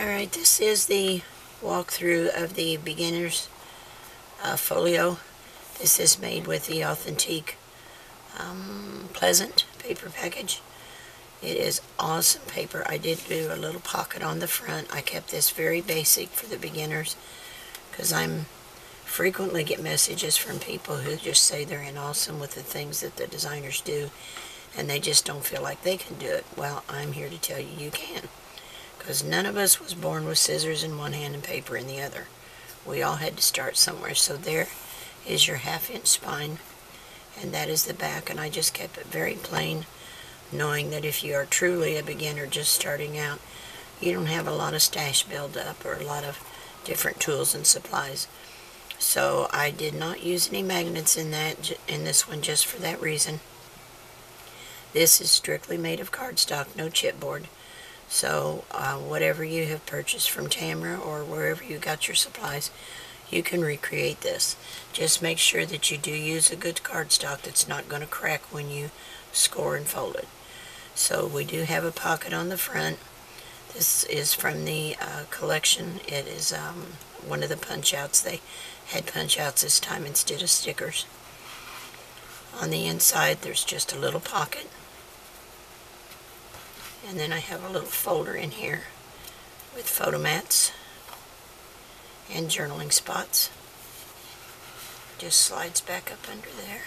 Alright, this is the walkthrough of the beginner's folio. This is made with the authentic Pleasant paper package. It is awesome paper. I did do a little pocket on the front. I kept this very basic for the beginners because I'm frequently get messages from people who just say they're in awesome with the things that the designers do and they just don't feel like they can do it. Well, I'm here to tell you you can. Because none of us was born with scissors in one hand and paper in the other. We all had to start somewhere. So there is your 1/2-inch spine, and that is the back, and I just kept it very plain, knowing that if you are truly a beginner just starting out, you don't have a lot of stash build-up or a lot of different tools and supplies. So I did not use any magnets in this one just for that reason. This is strictly made of cardstock, no chipboard. So whatever you have purchased from Tamara or wherever you got your supplies, you can recreate this. Just make sure that you do use a good cardstock that's not going to crack when you score and fold it. So we do have a pocket on the front. This is from the collection. It is one of the punch-outs. They had punch-outs this time instead of stickers. On the inside there's just a little pocket. And then I have a little folder in here with photo mats and journaling spots. Just slides back up under there.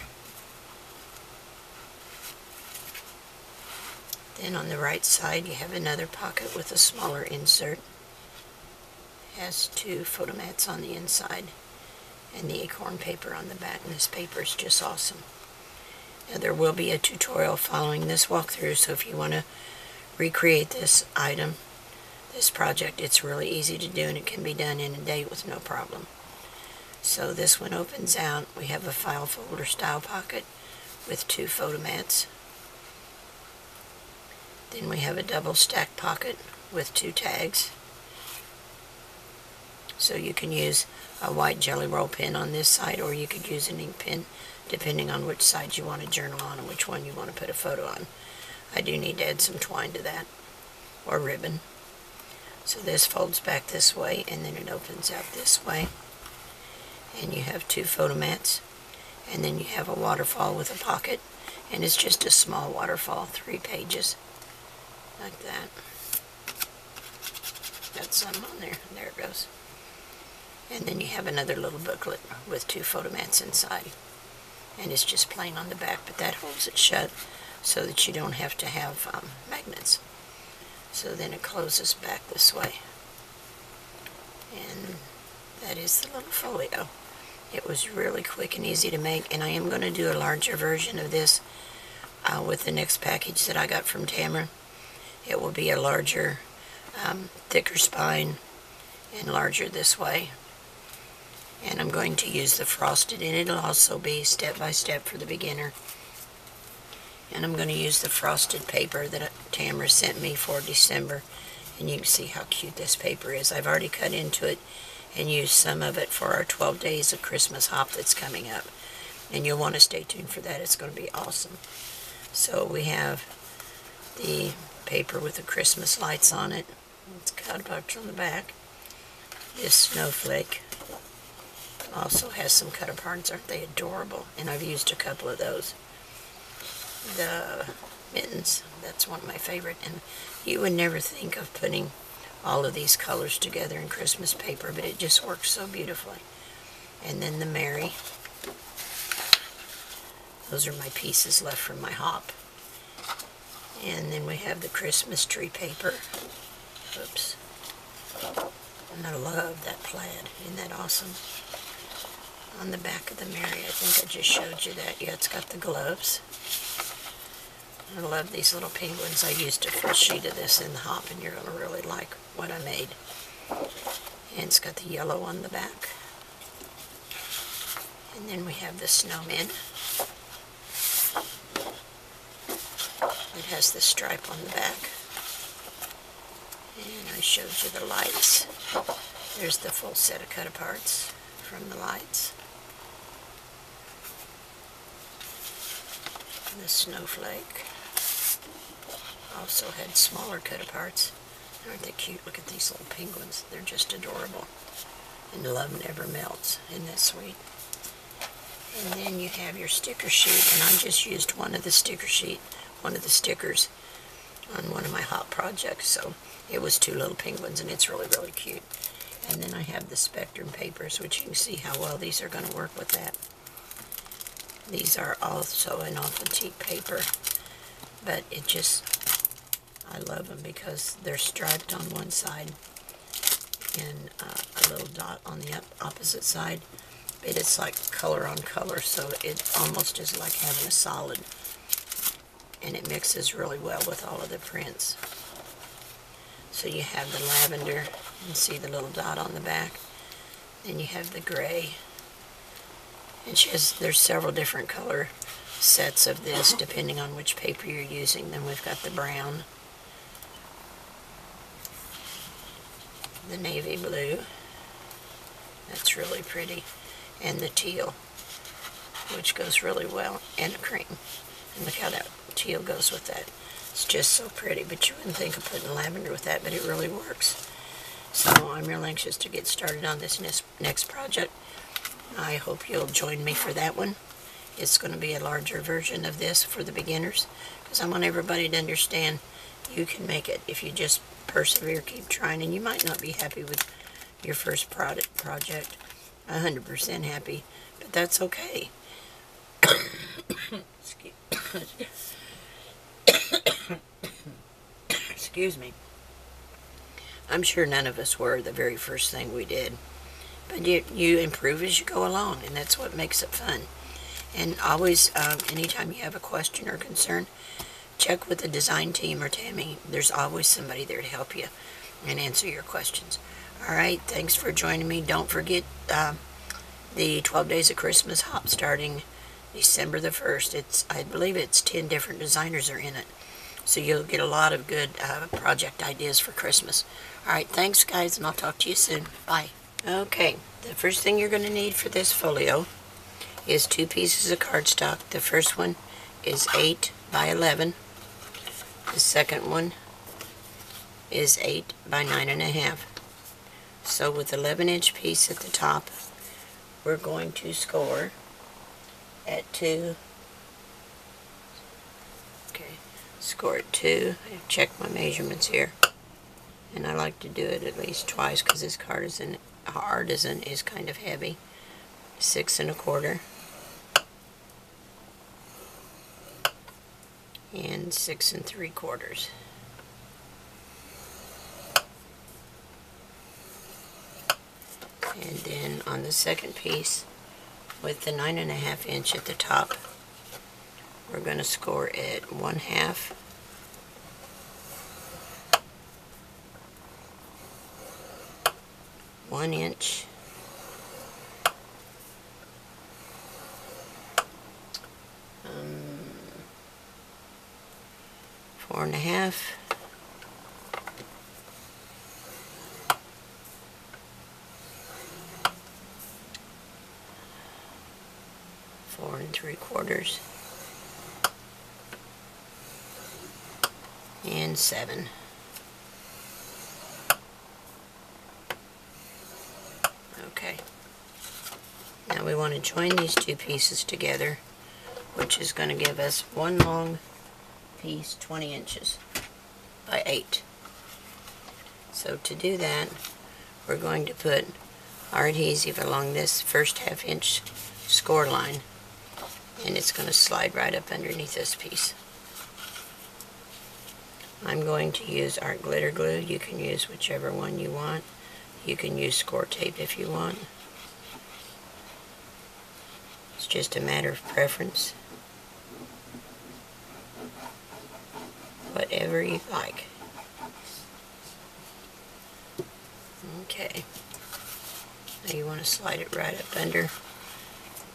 Then on the right side you have another pocket with a smaller insert. Has 2 photo mats on the inside and the acorn paper on the back, and this paper is just awesome. Now there will be a tutorial following this walkthrough, so if you want to recreate this item, this project, it's really easy to do and it can be done in a day with no problem. So this one opens out. We have a file folder style pocket with 2 photo mats. Then we have a double stack pocket with 2 tags. So you can use a white jelly roll pen on this side, or you could use an ink pen depending on which side you want to journal on and which one you want to put a photo on. I do need to add some twine to that, or ribbon. So this folds back this way, and then it opens out this way. And you have 2 photo mats, and then you have a waterfall with a pocket, and it's just a small waterfall, 3 pages, like that. Got some on there, there it goes. And then you have another little booklet with 2 photo mats inside, and it's just plain on the back, but that holds it shut so that you don't have to have magnets. So then it closes back this way. And that is the little folio. It was really quick and easy to make, and I am going to do a larger version of this with the next package that I got from Tamara. It will be a larger, thicker spine and larger this way. And I'm going to use the frosted, and it'll also be step by step for the beginner. And I'm going to use the frosted paper that Tamara sent me for December. And you can see how cute this paper is. I've already cut into it and used some of it for our 12 days of Christmas hop that's coming up. And you'll want to stay tuned for that. It's going to be awesome. So we have the paper with the Christmas lights on it. It's cut apart on the back. This snowflake also has some cut aparts. Aren't they adorable? And I've used a couple of those. The mittens, that's one of my favorite, and you would never think of putting all of these colors together in Christmas paper, but it just works so beautifully. And then the Mary. Those are my pieces left from my hop. And then we have the Christmas tree paper. Oops. And I love that plaid. Isn't that awesome? On the back of the Mary, I think I just showed you that. Yeah, it's got the gloves. I love these little penguins. I used a full sheet of this in the hop, and you're going to really like what I made. And it's got the yellow on the back. And then we have the snowman. It has the stripe on the back. And I showed you the lights. There's the full set of cut aparts from the lights. The snowflake also had smaller cut aparts. Aren't they cute? Look at these little penguins. They're just adorable. And love never melts. Isn't that sweet? And then you have your sticker sheet, and I just used one of the stickers on one of my hot projects, so it was 2 little penguins, and it's really, really cute. And then I have the Spectrum papers, which you can see how well these are going to work with that. These are also an authentic paper, but I love them because they're striped on one side and a little dot on the opposite side. But it's like color on color, so it almost is like having a solid. And it mixes really well with all of the prints. So you have the lavender, and see the little dot on the back. Then you have the gray. And there's several different color sets of this, depending on which paper you're using. Then we've got the brown, the navy blue, that's really pretty, and the teal, which goes really well, and cream. And look how that teal goes with that. It's just so pretty, but you wouldn't think of putting lavender with that, but it really works. So I'm real anxious to get started on this next project. I hope you'll join me for that one. It's going to be a larger version of this for the beginners, because I want everybody to understand you can make it if you just persevere, keep trying, and you might not be happy with your first project, 100% happy, but that's okay. Excuse me. I'm sure none of us were the very first thing we did, but you improve as you go along, and that's what makes it fun. And always, anytime you have a question or concern, check with the design team or Tammy. There's always somebody there to help you and answer your questions. Alright, thanks for joining me. Don't forget the 12 Days of Christmas Hop starting December the 1st. I believe it's 10 different designers are in it. So you'll get a lot of good project ideas for Christmas. Alright, thanks guys, and I'll talk to you soon. Bye. Okay, the first thing you're going to need for this folio is 2 pieces of cardstock. The first one is 8 by 11. The second one is 8 by 9.5. So with 11-inch piece at the top, we're going to score at 2. Okay, score at 2. I've checked my measurements here, and I like to do it at least twice because this artisan is kind of heavy. 6 1/4 and 6 3/4. And then on the second piece, with the 9.5 inch at the top, we're going to score at 1/2, 1 inch, 4.5, 4 3/4, and 7. Okay. Now we want to join these 2 pieces together, which is going to give us one long piece, 20 inches by 8. So to do that, we're going to put our adhesive along this first 1/2 inch score line, and it's going to slide right up underneath this piece. I'm going to use art glitter glue. You can use whichever one you want. You can use score tape if you want. It's just a matter of preference. Whatever you like. Okay. Now you want to slide it right up under,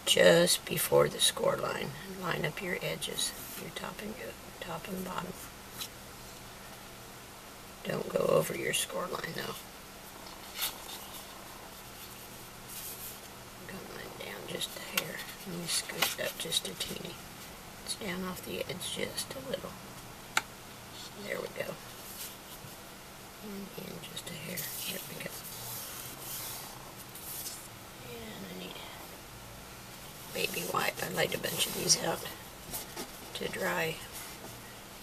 just before the score line, and line up your edges, your top and bottom. Don't go over your score line though. Got mine down just a hair. Let me scoot it up just a teeny. It's down off the edge just a little. There we go. I laid a bunch of these out to dry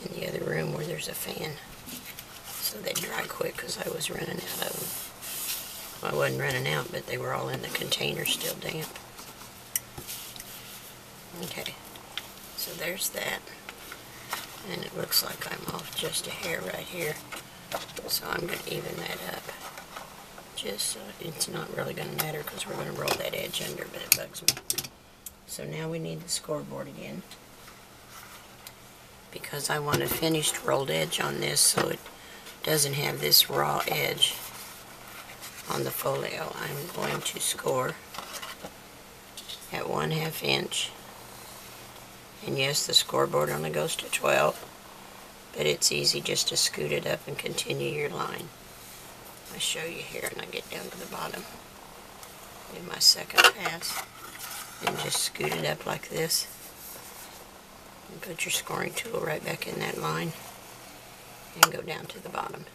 in the other room where there's a fan, so they dry quick because I was running out of them. Well, I wasn't running out, but they were all in the container still damp. Okay, so there's that, and it looks like I'm off just a hair right here, so I'm going to even that up. Just so it's not really going to matter because we're going to roll that edge under, but it bugs me. So now we need the scoreboard again, because I want a finished rolled edge on this so it doesn't have this raw edge on the folio. I'm going to score at 1/2 inch. And yes, the scoreboard only goes to 12, but it's easy just to scoot it up and continue your line. I show you here, and I get down to the bottom. Do my second pass, and just scoot it up like this. And put your scoring tool right back in that line, and go down to the bottom.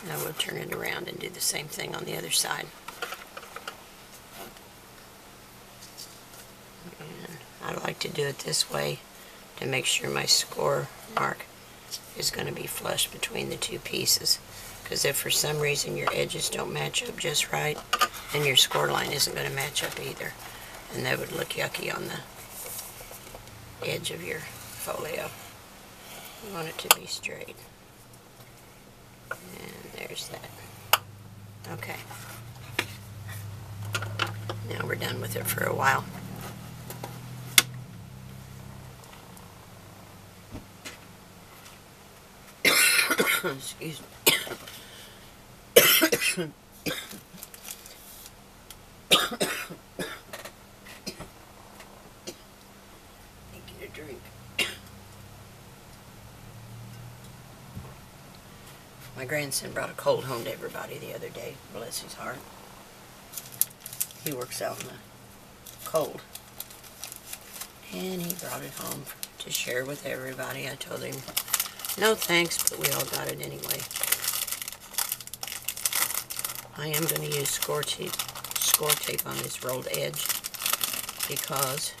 Now we'll turn it around and do the same thing on the other side. And I like to do it this way to make sure my score mark is going to be flush between the two pieces. Because if for some reason your edges don't match up just right, then your score line isn't going to match up either. And that would look yucky on the edge of your folio. You want it to be straight. And there's that. Okay. Now we're done with it for a while. Excuse me. Get a drink. My grandson brought a cold home to everybody the other day. Bless his heart. He works out in the cold. And he brought it home to share with everybody. I told him, no thanks, but we all got it anyway. I am going to use score tape on this rolled edge because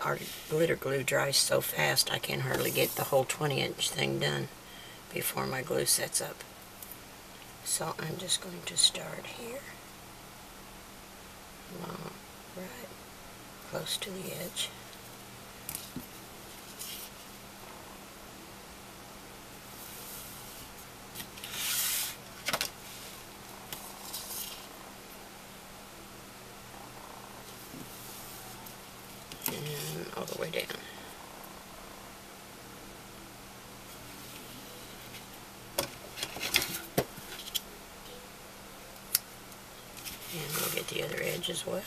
our glitter glue dries so fast I can hardly get the whole 20-inch thing done before my glue sets up. So I'm just going to start here, along right close to the edge. And all the way down. And we'll get the other edge as well.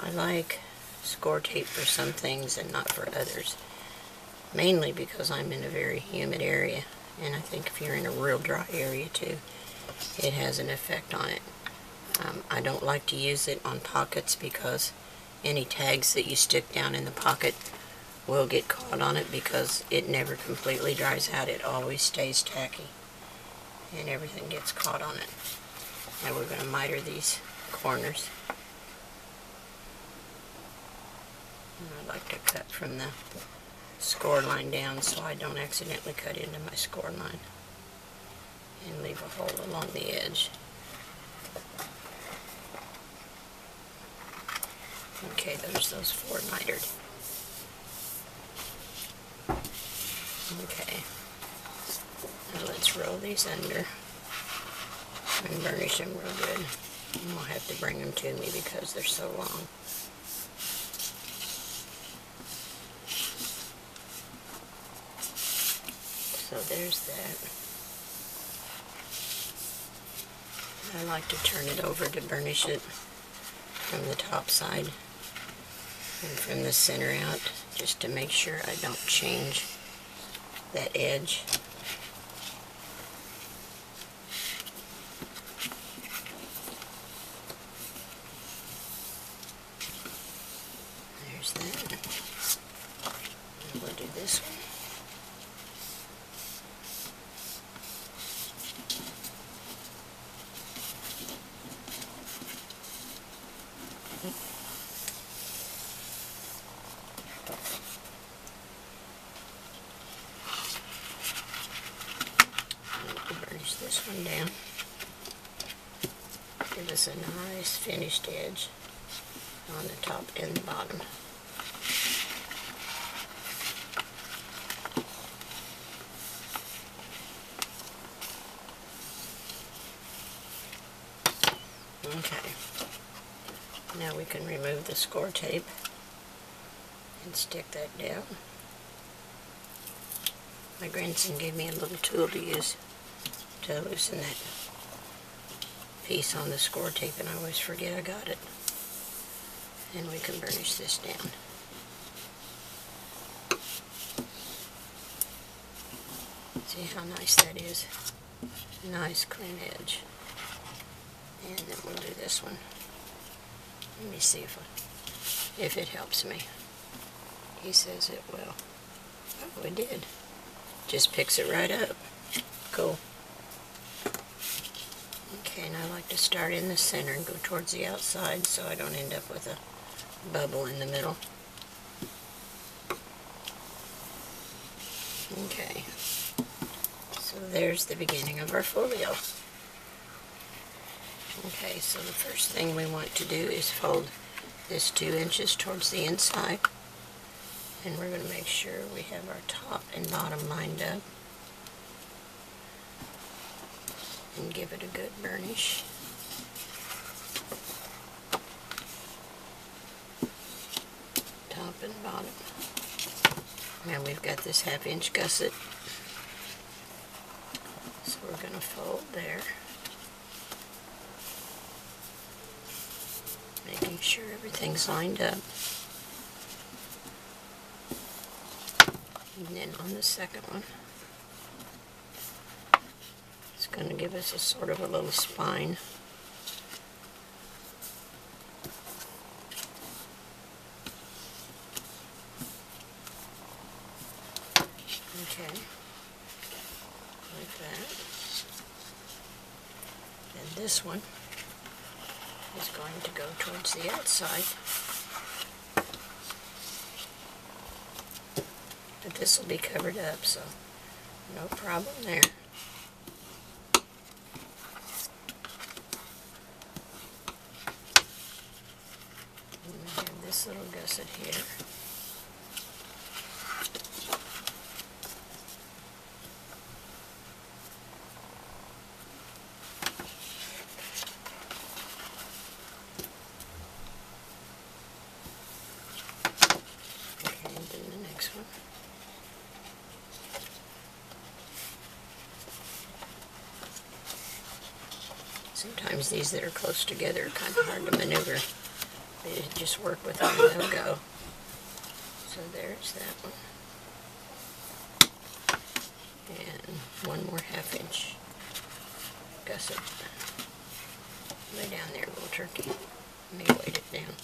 I like score tape for some things and not for others, mainly because I'm in a very humid area, and I think if you're in a real dry area too, it has an effect on it. I don't like to use it on pockets because any tags that you stick down in the pocket will get caught on it because it never completely dries out. It always stays tacky and everything gets caught on it. Now we're going to miter these corners. I like to cut from the score line down so I don't accidentally cut into my score line and leave a hole along the edge. Okay, there's those 4 mitered. Okay, now let's roll these under and burnish them real good. And we'll have to bring them to me because they're so long. So there's that. I like to turn it over to burnish it from the top side and from the center out, just to make sure I don't change that edge. there's that. And we'll do this one. Burnish this one down. Give us a nice finished edge on the top and the bottom. Okay, now we can remove the score tape and stick that down. My grandson gave me a little tool to use to loosen that piece on the score tape, and I always forget I got it. And we can burnish this down. See how nice that is? Nice clean edge. And then we'll do this one. Let me see if it helps me. He says it will. Oh, it did. Just picks it right up. Cool. Okay, and I like to start in the center and go towards the outside so I don't end up with a bubble in the middle. Okay, so there's the beginning of our folio. Okay, so the first thing we want to do is fold this 2 inches towards the inside, and we're going to make sure we have our top and bottom lined up and give it a good burnish. Top and bottom. Now we've got this 1/2 inch gusset, so we're going to fold there, making sure everything's lined up. And then on the second one, it's going to give us a sort of a little spine. Okay, like that. And this one is going to go towards the outside. But this will be covered up, so no problem there. And we have this little gusset here. Okay, and then the next one. Sometimes these that are close together are kind of hard to maneuver. They just work with them and they'll go. So there's that one. And one more 1/2 inch gusset. Lay down there, little turkey. Let me weight it down.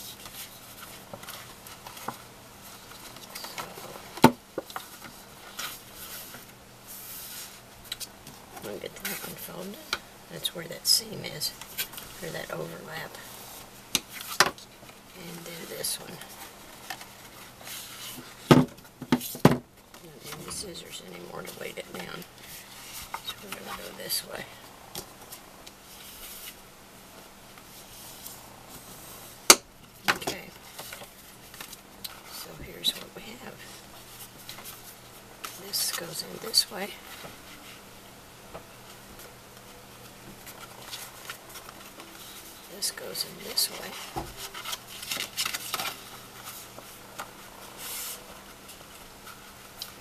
So we'll get that one folded. That's where that seam is, or that overlap. And do this one. Don't need the scissors anymore to weight it down. So we're going to go this way. Okay. So here's what we have. This goes in this way. This goes in this way.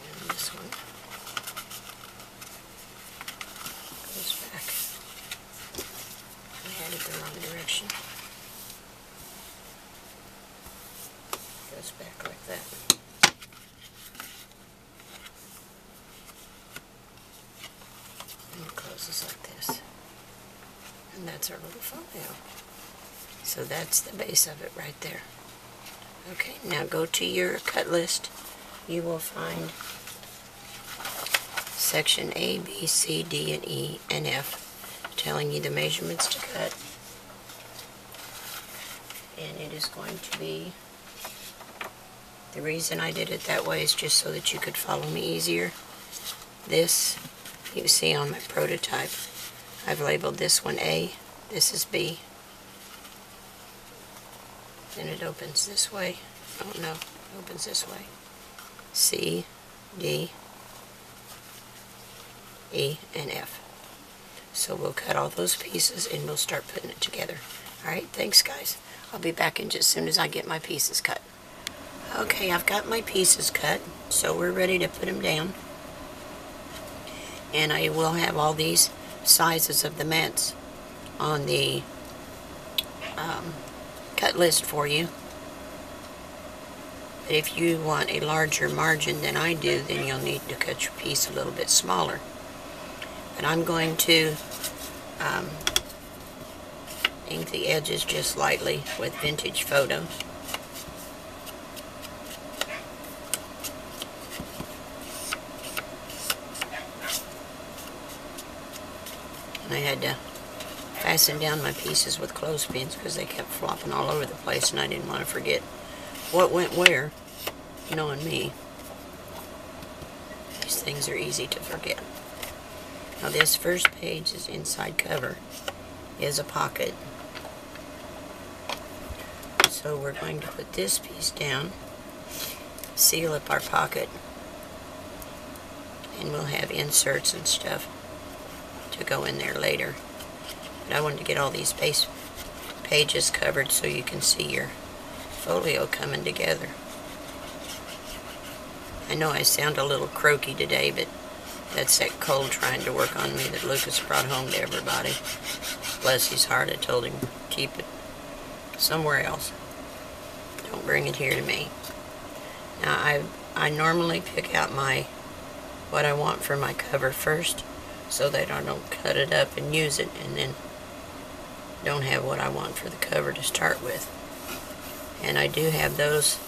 And this one goes back. I had it the wrong direction. Goes back like that. And it closes like this. And that's our little folio. So that's the base of it right there. Okay, now go to your cut list. You will find section A, B, C, D, and E, and F, telling you the measurements to cut. And it is going to be, the reason I did it that way is just so that you could follow me easier. This, you see on my prototype, I've labeled this one A, this is B. Then it opens this way. Oh no, it opens this way. C, D, E, and F. So we'll cut all those pieces and we'll start putting it together. Alright, thanks guys. I'll be back in just as soon as I get my pieces cut. Okay, I've got my pieces cut, so we're ready to put them down. And I will have all these sizes of the mats on the cut list for you. But if you want a larger margin than I do, then you'll need to cut your piece a little bit smaller. But I'm going to ink the edges just lightly with vintage photos. And I had to fasten down my pieces with clothespins because they kept flopping all over the place and I didn't want to forget what went where, knowing me. These things are easy to forget. Now this first page is inside cover, is a pocket. So we're going to put this piece down, seal up our pocket, and we'll have inserts and stuff to go in there later. But I wanted to get all these base pages covered so you can see your folio coming together. I know I sound a little croaky today, but that's that cold trying to work on me that Lucas brought home to everybody. Bless his heart, I told him keep it somewhere else. Don't bring it here to me. Now I normally pick out what I want for my cover first, so that I don't cut it up and use it and then don't have what I want for the cover to start with. And I do have those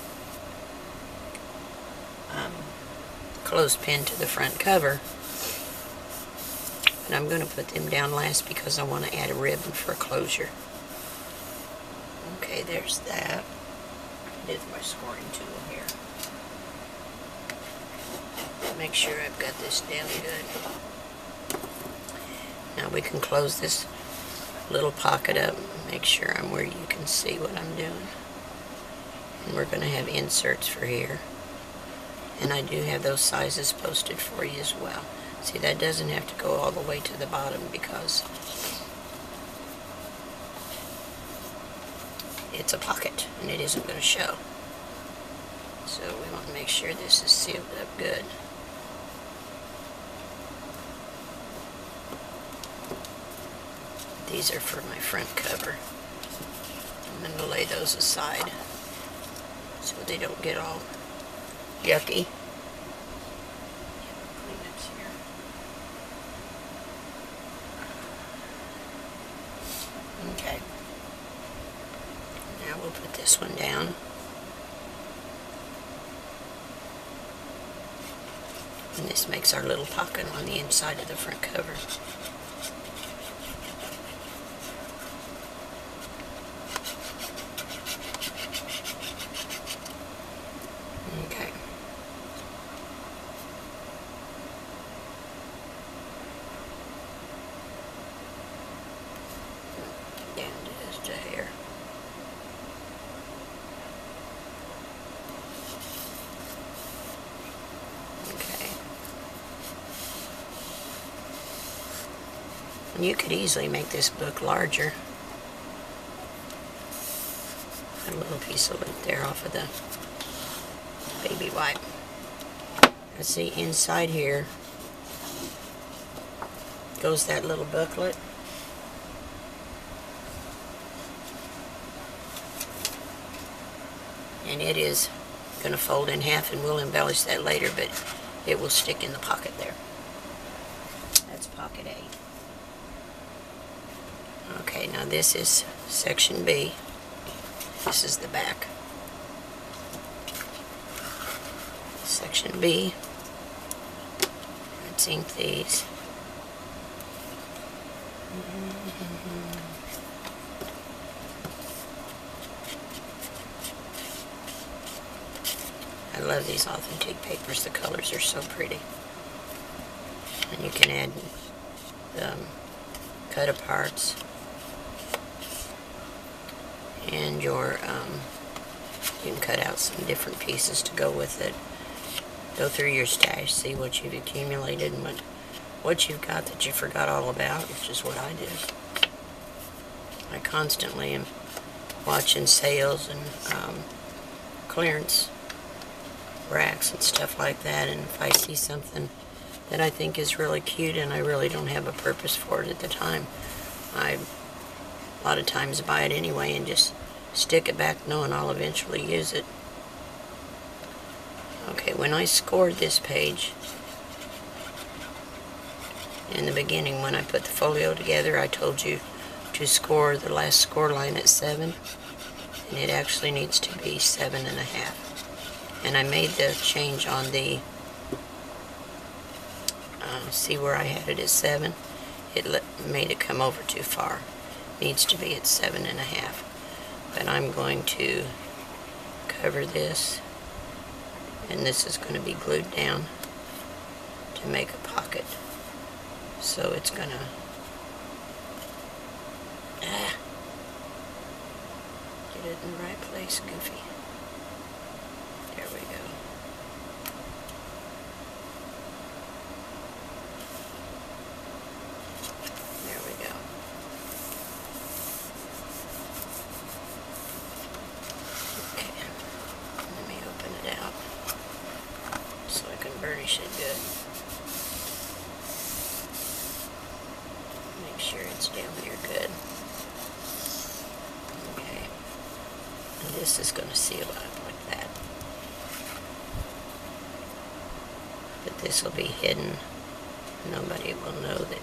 clothespin to the front cover, and I'm going to put them down last because I want to add a ribbon for a closure. Okay, there's that. There's my scoring tool here. Make sure I've got this down good. Now we can close this little pocket up, make sure I'm where you can see what I'm doing. And we're going to have inserts for here. And I do have those sizes posted for you as well. See, that doesn't have to go all the way to the bottom because it's a pocket and it isn't going to show. So we want to make sure this is sealed up good. These are for my front cover. I'm going to lay those aside so they don't get all yucky. Okay. Now we'll put this one down. And this makes our little pocket on the inside of the front cover. Okay. Down to just a hair. Okay. And you could easily make this book larger. A little piece of lint there off of the baby wipe. Let's see, inside here goes that little booklet. And it is going to fold in half, and we'll embellish that later, but it will stick in the pocket there. That's pocket A. Okay, now this is section B. This is the back. Section B. Let's ink these. I love these authentic papers. The colors are so pretty. And you can add cut aparts and your you can cut out some different pieces to go with it. Go through your stash, see what you've accumulated and what you've got that you forgot all about, which is what I did. I constantly am watching sales and clearance racks and stuff like that, and if I see something that I think is really cute and I really don't have a purpose for it at the time, I a lot of times buy it anyway and just stick it back knowing I'll eventually use it. Okay, when I scored this page in the beginning, when I put the folio together, I told you to score the last score line at 7, and it actually needs to be 7.5. And I made the change on the see where I had it at 7, it made it come over too far. Needs to be at 7.5. But I'm going to cover this, and this is going to be glued down to make a pocket. So it's going to get it in the right place, Goofy. There we go. There we go. Okay, let me open it out so I can burnish it good. Make sure it's down there good. Okay, and this is going to seal up like that. But this will be hidden. Nobody will know that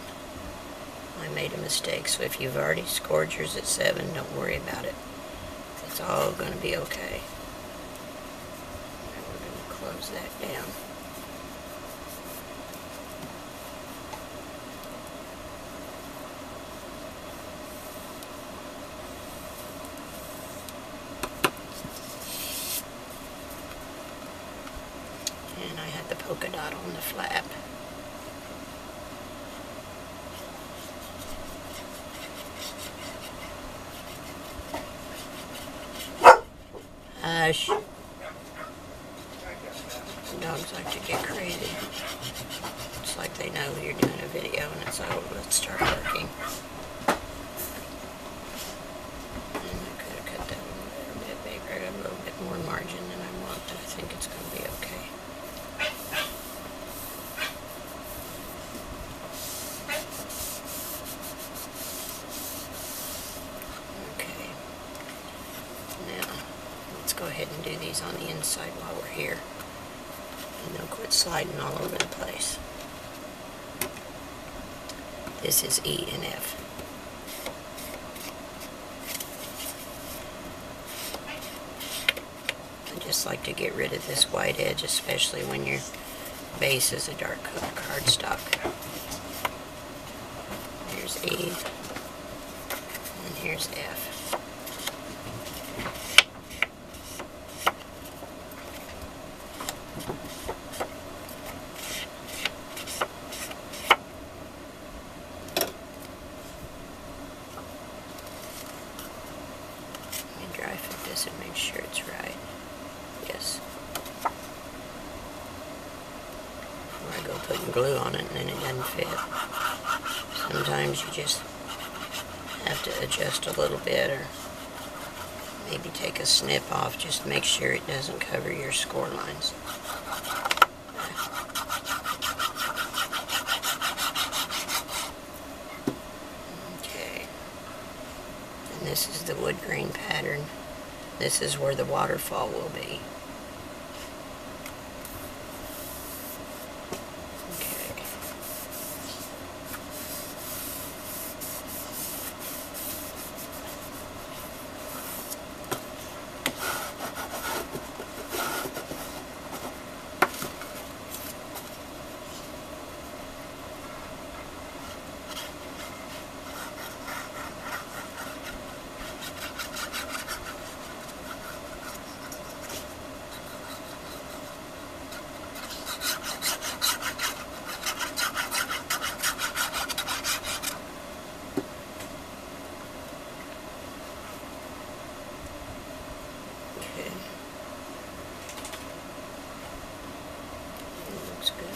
I made a mistake. So if you've already scored yours at 7, don't worry about it. It's all going to be okay. And we're going to close that down. And I had the polka dot on the flap. Hush. Dogs like to get crazy. It's like they know you're doing a video and it's like, oh, let's start working. And I could have cut that one a little bit bigger. I got a little bit more margin than I want, but I think it's going to be okay. Okay. Now, let's go ahead and do these on the inside while we're here. And they'll quit sliding all over the place. This is E and F. I just like to get rid of this white edge, especially when your base is a dark colored cardstock. Here's E, and here's F. Dry fit this and make sure it's right. Yes. Before I go putting glue on it and then it doesn't fit. Sometimes you just have to adjust a little bit, or maybe take a snip off. Just make sure it doesn't cover your score lines. Okay. And this is the wood grain pattern. This is where the waterfall will be. Okay. good.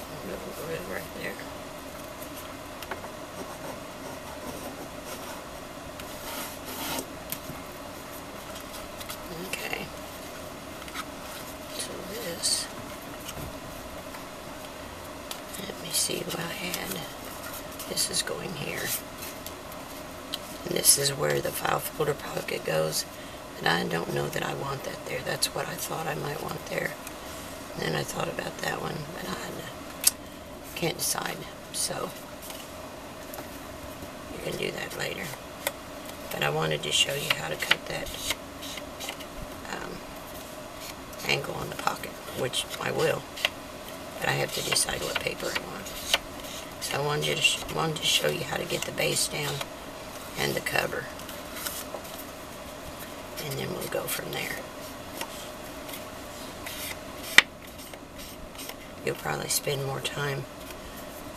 A little glue right there. Okay. So this, let me see what I had. This is going here. And this is where the file folder pocket goes. And I don't know that I want that there. That's what I thought I might want there. And then I thought about that one, but I can't decide. So you can do that later. But I wanted to show you how to cut that angle on the pocket, which I will. But I have to decide what paper I want. So I wanted to show you how to get the base down and the cover. And then we'll go from there. You'll probably spend more time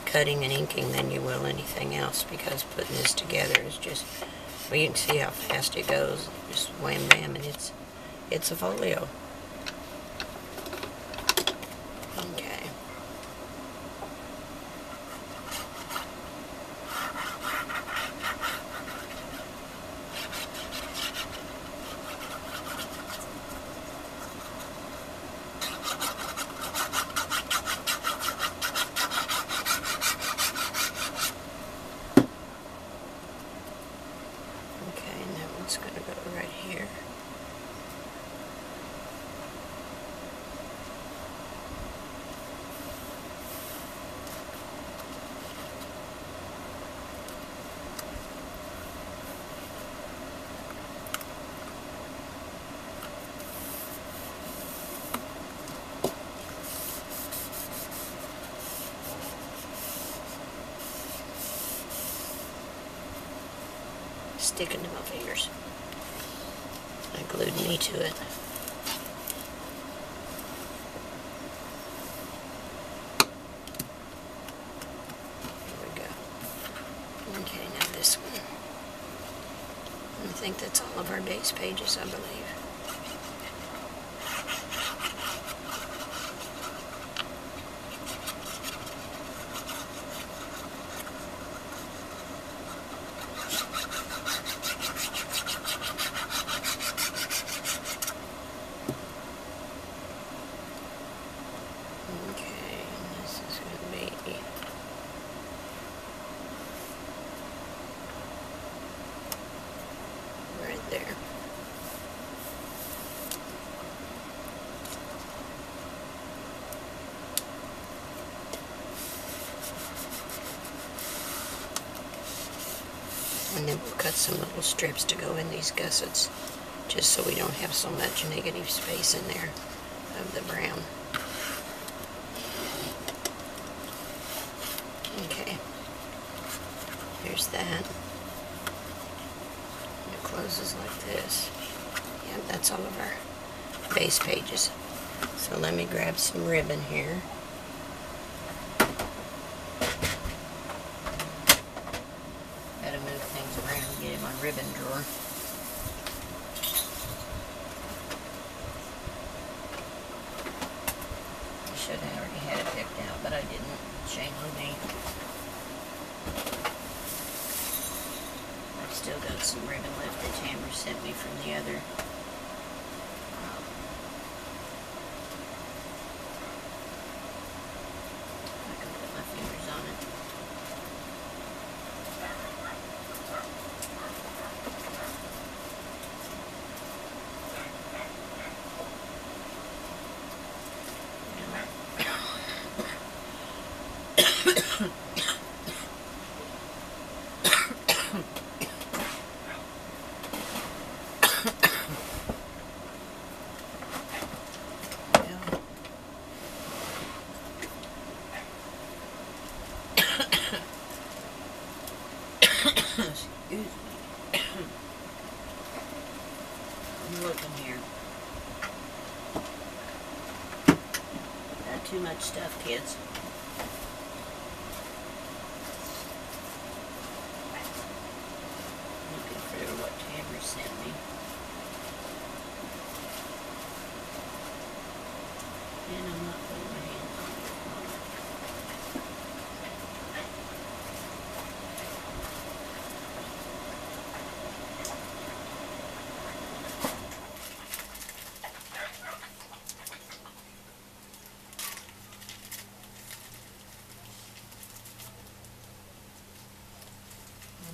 cutting and inking than you will anything else, because putting this together is just, well, you can see how fast it goes. Just wham bam, and it's a folio. Okay. Okay, and that one's going to go right here. Sticking to my fingers. I glued me to it. There we go. Okay, now this one. I think that's all of our base pages, I believe. Okay, and this is going to be right there. And then we'll cut some little strips to go in these gussets, just so we don't have so much negative space in there of the brown. Okay, here's that. And it closes like this. Yep, that's all of our base pages. So let me grab some ribbon here. Gotta move things around, get in my ribbon drawer. I should have already had it picked out, but I didn't. Shame on me. I've still got some ribbon left that Tamara sent me from the other. I can put my fingers on it. too much stuff, kids. Looking for what Tamara sent me. And I'm not putting my hands on it.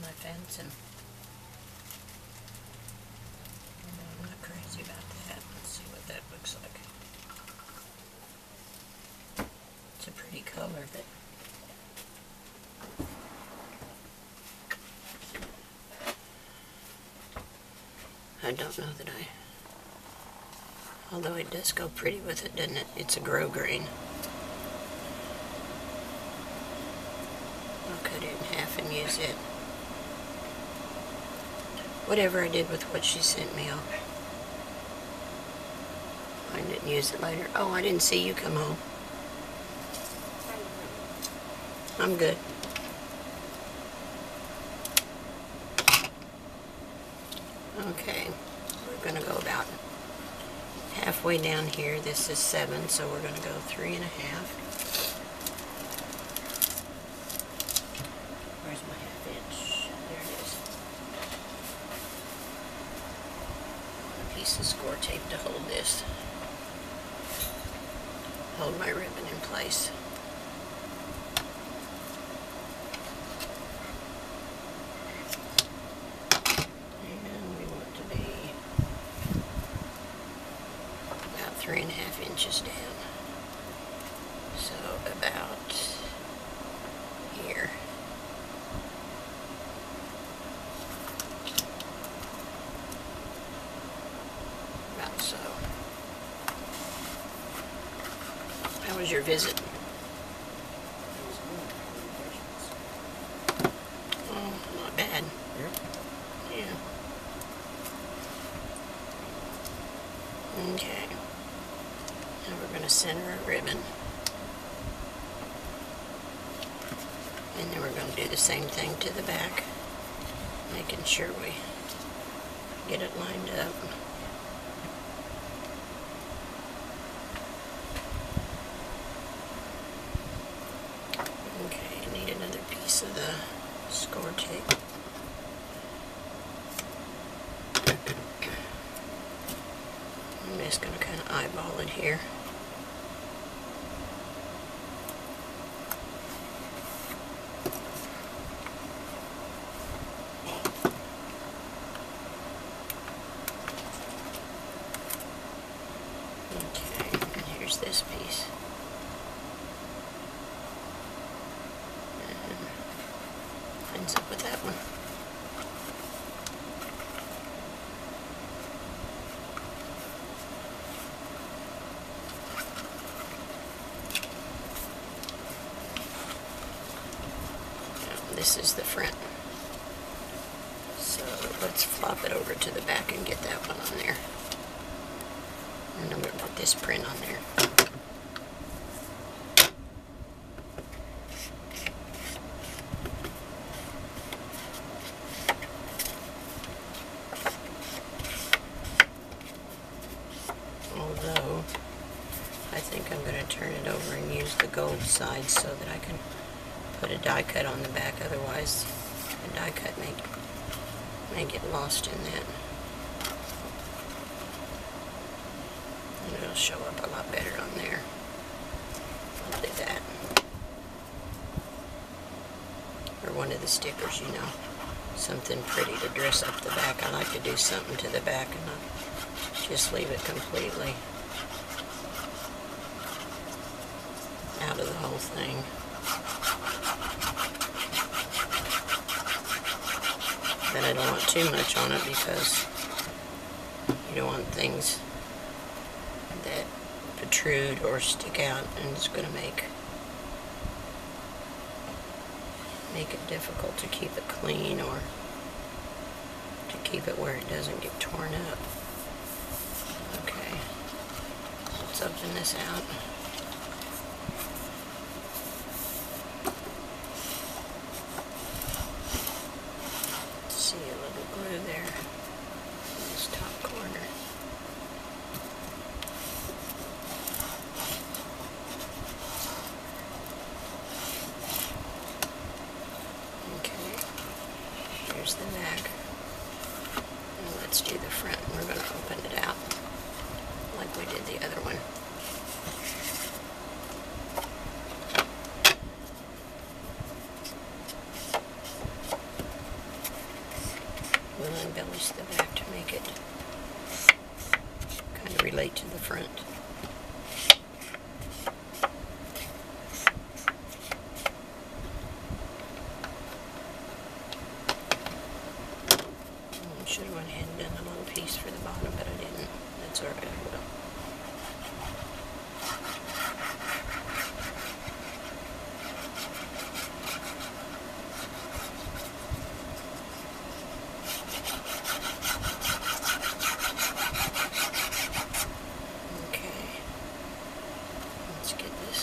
I found some. I'm not crazy about that. Let's see what that looks like. It's a pretty color, but I don't know that although it does go pretty with it, doesn't it? It's a grow green. I'll cut it in half and use it. Whatever I did with what she sent me, I'll find it and use it later. Oh, I didn't see you come home. I'm good. Okay, we're going to go about halfway down here. This is 7, so we're going to go 3 1/2. Where's my 1/2 inch? There it is. A piece of score tape to hold this. Hold my ribbon in place. And we want to be about 3 1/2 inches down. So about here. About so. How was your visit? Oh, not bad. Yeah. Okay. Now we're going to center a ribbon. And then we're going to do the same thing to the back, making sure we get it lined up. Okay, I need another piece of the score tape. I'm just going to kind of eyeball it here. Okay, and here's this piece. And ends up with that one. This is the front. So let's flop it over to the back and get that one on there. And I'm going to put this print on there. Although, I think I'm going to turn it over and use the gold side so that I can put a die cut on the back. Otherwise, the die cut may get lost in that. And it'll show up a lot better on there. I'll do that. Or one of the stickers, you know. Something pretty to dress up the back. I like to do something to the back and not just leave it completely out of the whole thing. But I don't want too much on it because you don't want things that protrude or stick out, and it's going to make it difficult to keep it clean or to keep it where it doesn't get torn up. Okay, let's open this out.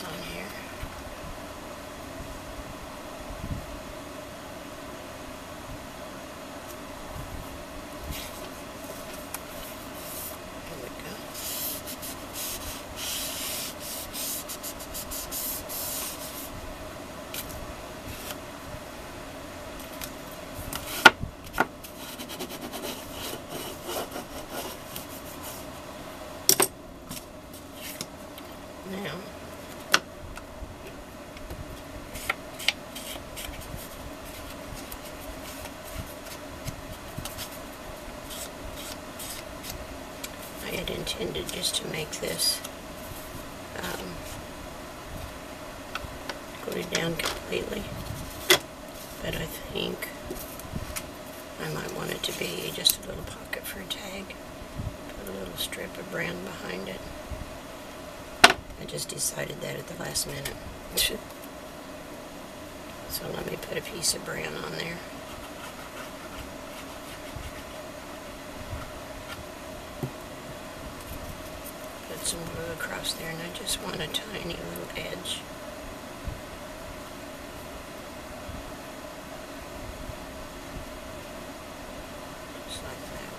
this on here. Now, I had intended just to make this glued down completely, but I think I might want it to be just a little pocket for a tag, put a little strip of brown behind it. I just decided that at the last minute. So let me put a piece of brown on there. Put some glue across there, and I just want a tiny little edge. Just like that.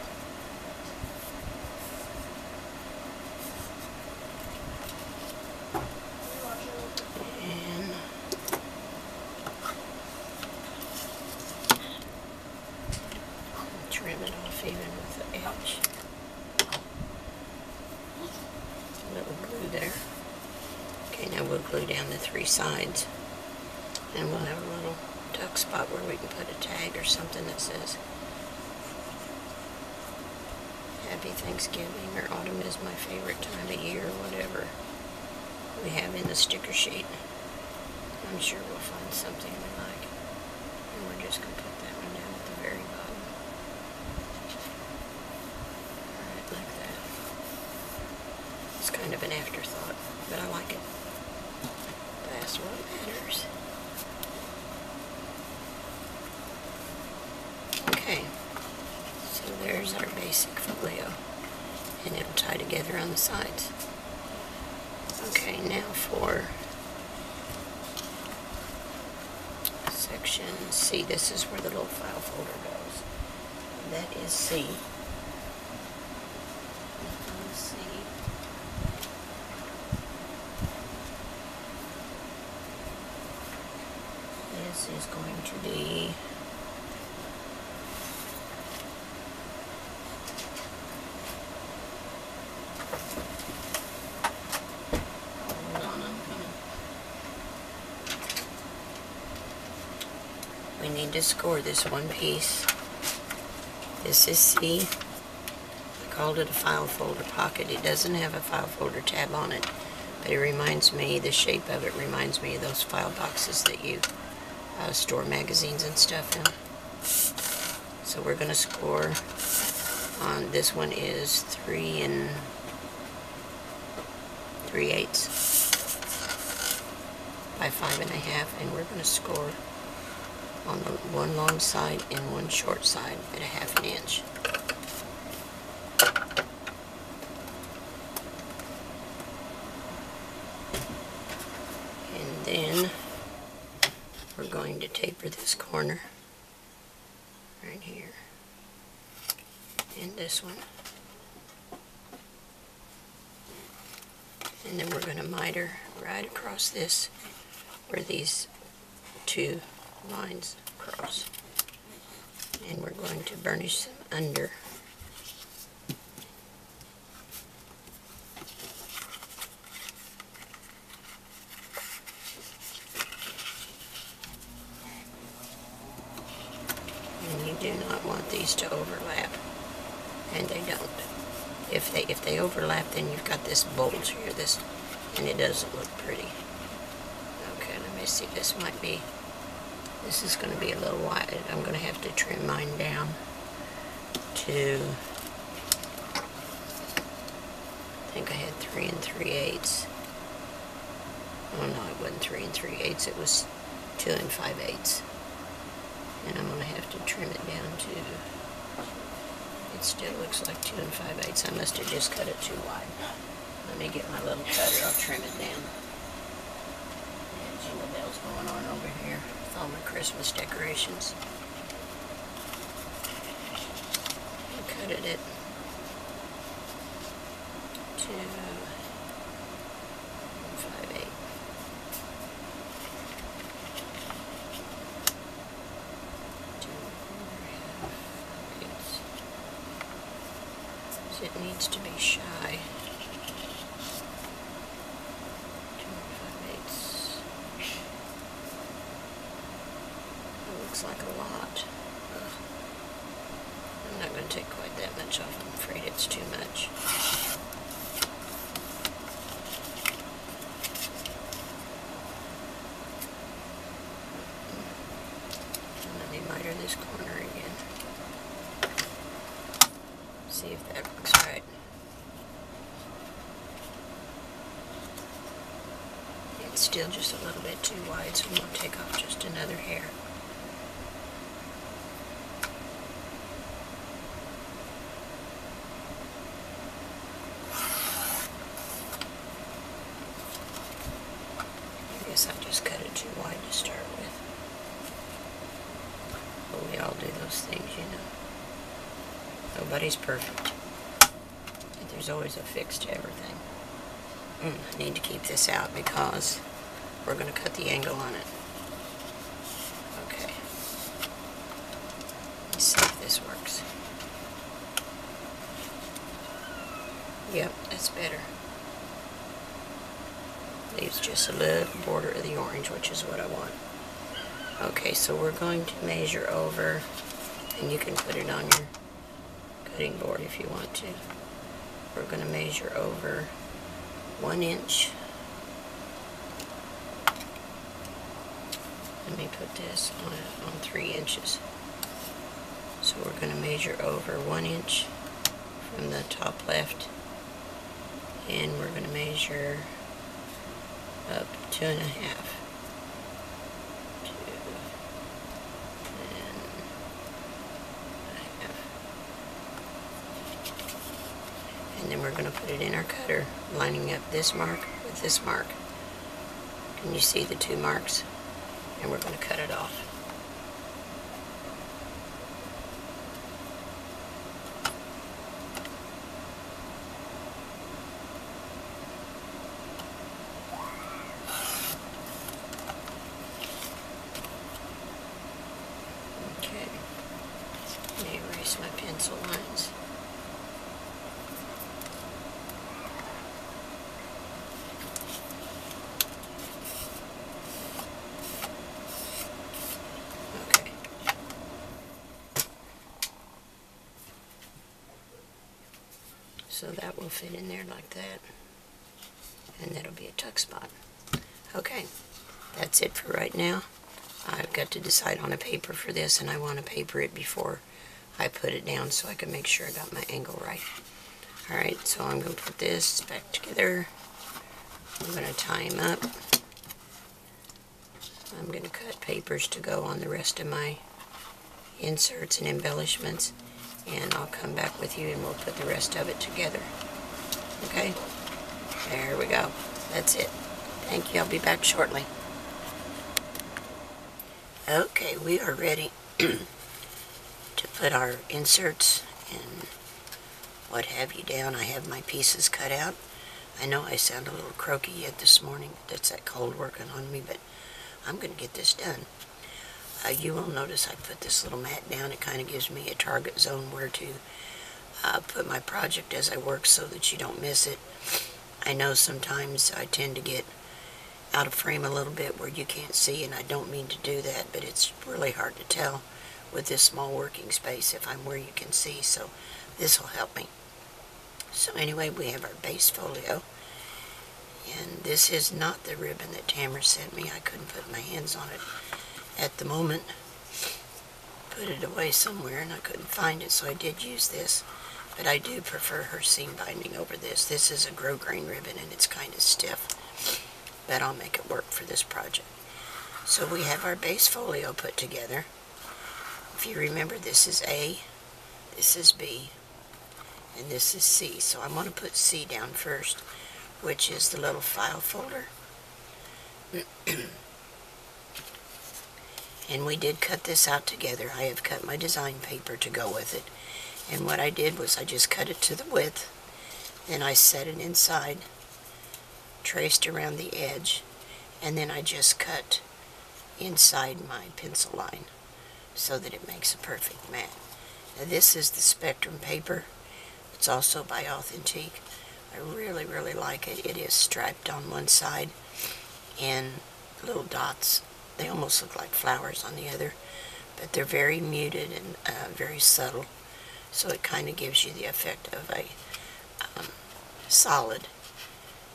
Trim it off even with the edge. A little glue there. Okay, now we'll glue down the 3 sides. And we'll have a little tuck spot where we can put a tag or something that says Happy Thanksgiving or autumn is my favorite time of year, or whatever we have in the sticker sheet. I'm sure we'll find something we like. And we're just going to put that one down at the very bottom. Alright, like that. It's kind of an afterthought, but I like it. That's what matters. Okay, so there's our basic folio, and it'll tie together on the sides. Okay, now for section C. This is where the little file folder goes. That is C. C. This is going to be we need to score this one piece. This is C. I called it a file folder pocket. It doesn't have a file folder tab on it, but it reminds me, the shape of it reminds me of those file boxes that you store magazines and stuff in. So we're going to score on this one is 3 3/8 by 5.5, and we're going to score on the one long side and one short side at 1/2 inch. And then we're going to taper this corner right here and this one. And then we're going to miter right across this where these 2 lines cross, and we're going to burnish them under. And you do not want these to overlap, and they don't. If they overlap, then you've got this bulge here, and it doesn't look pretty. Okay, let me see. This is going to be a little wide. I'm going to have to trim mine down to, I think I had 3 3/8. Oh no, it wasn't 3 3/8. It was 2 5/8. And I'm going to have to trim it down to, it still looks like 2 5/8. I must have just cut it too wide. Let me get my little cutter. I'll trim it down. what the hell's going on over here with all my Christmas decorations. I cut it at 2.58. So it needs to be shy. 2.58. That looks like a lot. Ugh. I'm not going to take quite that much off. I'm afraid it's too much. Miter this corner again. See if that looks right. It's still just a little bit too wide, so I'm going to take off just another hair. I guess I just cut it too wide to start with. But we all do those things, you know. Nobody's perfect. But there's always a fix to everything. I need to keep this out because we're going to cut the angle on it. Okay. Let's see if this works. Yep, that's better. Leaves just a little border of the orange, which is what I want. Okay, so we're going to measure over, and you can put it on your cutting board if you want to. We're going to measure over 1 inch. Let me put this on 3 inches. So we're going to measure over 1 inch from the top left, and we're going to measure up 2.5. And then we're going to put it in our cutter, lining up this mark with this mark. Can you see the 2 marks? And we're going to cut it off. Okay. Let me erase my pencil lines. So that will fit in there like that, and that'll be a tuck spot. Okay, that's it for right now. I've got to decide on a paper for this, and I want to paper it before I put it down so I can make sure I got my angle right. Alright, so I'm going to put this back together. I'm going to tie him up. I'm going to cut papers to go on the rest of my inserts and embellishments, and I'll come back with you and we'll put the rest of it together. Okay? There we go. That's it. Thank you. I'll be back shortly. Okay, we are ready to put our inserts and what have you down. I have my pieces cut out. I know I sound a little croaky yet this morning. That's that cold working on me, but I'm going to get this done. You will notice I put this little mat down. It kind of gives me a target zone where to put my project as I work so that you don't miss it. I know sometimes I tend to get out of frame a little bit where you can't see, and I don't mean to do that, but it's really hard to tell with this small working space if I'm where you can see, so this will help me. So anyway, we have our base folio, and this is not the ribbon that Tamara sent me. I couldn't put my hands on it at the moment. Put it away somewhere and I couldn't find it, so I did use this, but I do prefer her seam binding over this. This is a grosgrain ribbon and it's kind of stiff, but I'll make it work for this project. So we have our base folio put together. If you remember, this is A, this is B, and this is C. So I'm going to put C down first, which is the little file folder. And we did cut this out together. I have cut my design paper to go with it. And what I did was I just cut it to the width, then I set it inside, traced around the edge, and then I just cut inside my pencil line so that it makes a perfect mat. Now this is the Spectrum paper. It's also by Authentique. I really, really like it. It is striped on one side and little dots. They almost look like flowers on the other, but they're very muted and very subtle, so it kind of gives you the effect of a solid,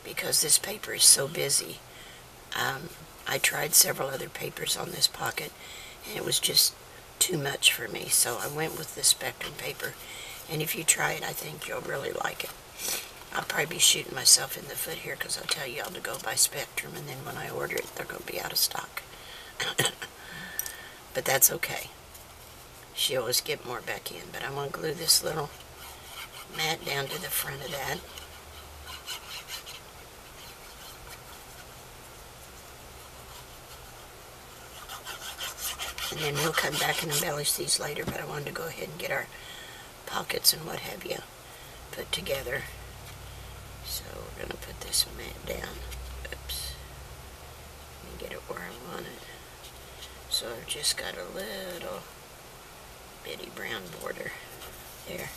because this paper is so busy. I tried several other papers on this pocket, and it was just too much for me, so I went with the Spectrum paper, and if you try it, I think you'll really like it. I'll probably be shooting myself in the foot here because I'll tell y'all to go buy Spectrum, and then when I order it, they're going to be out of stock. But that's okay. She always get more back in, but I'm going to glue this little mat down to the front of that. And then we'll come back and embellish these later, but I wanted to go ahead and get our pockets and what have you put together. So we're going to put this mat down. Oops. Let me get it where I want it. So I've just got a little bitty brown border there.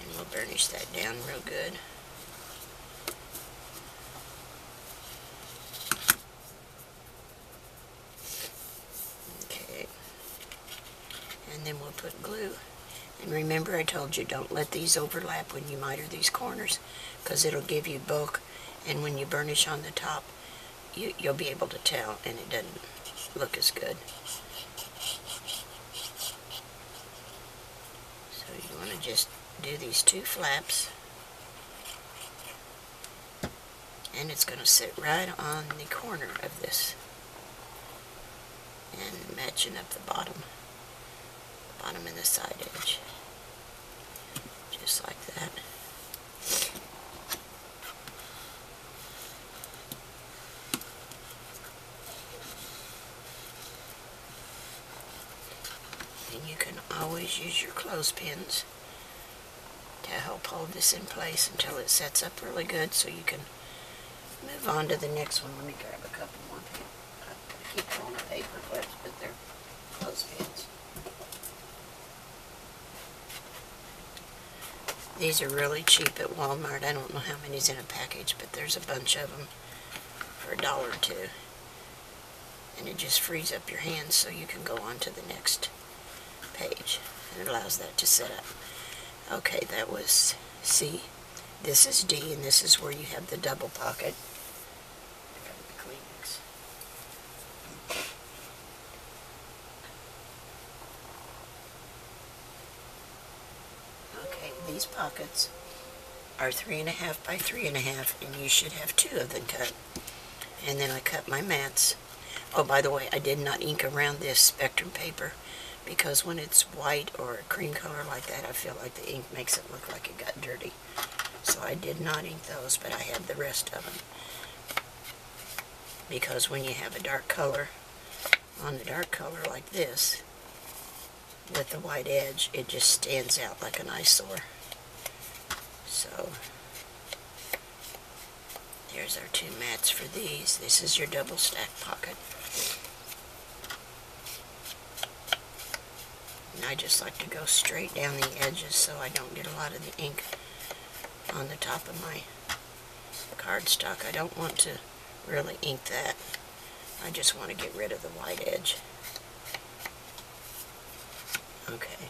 And we'll burnish that down real good. Okay. And then we'll put glue. And remember, I told you, don't let these overlap when you miter these corners, because it'll give you bulk, and when you burnish on the top, you'll be able to tell, and it doesn't look as good. So you want to just do these two flaps, and it's going to sit right on the corner of this, and matching up the bottom and the side edge, just like that. And you can always use your clothespins to help hold this in place until it sets up really good, so you can move on to the next one. Let me grab a couple more pins. I keep calling them paper clips, but they're clothespins. These are really cheap at Walmart. I don't know how many's in a package, but there's a bunch of them for $1 or $2. And it just frees up your hands so you can go on to the next page. And it allows that to set up. Okay, that was C. This is D, and this is where you have the double pocket. These pockets are 3.5 by 3.5, and you should have 2 of them cut. And then I cut my mats. Oh, by the way, I did not ink around this Spectrum paper, because when it's white or a cream color like that, I feel like the ink makes it look like it got dirty. So I did not ink those, but I have the rest of them. Because when you have a dark color on the dark color like this, with the white edge, it just stands out like an eyesore. So there's our 2 mats for these. This is your double stack pocket. And I just like to go straight down the edges so I don't get a lot of the ink on the top of my cardstock. I don't want to really ink that. I just want to get rid of the white edge. Okay.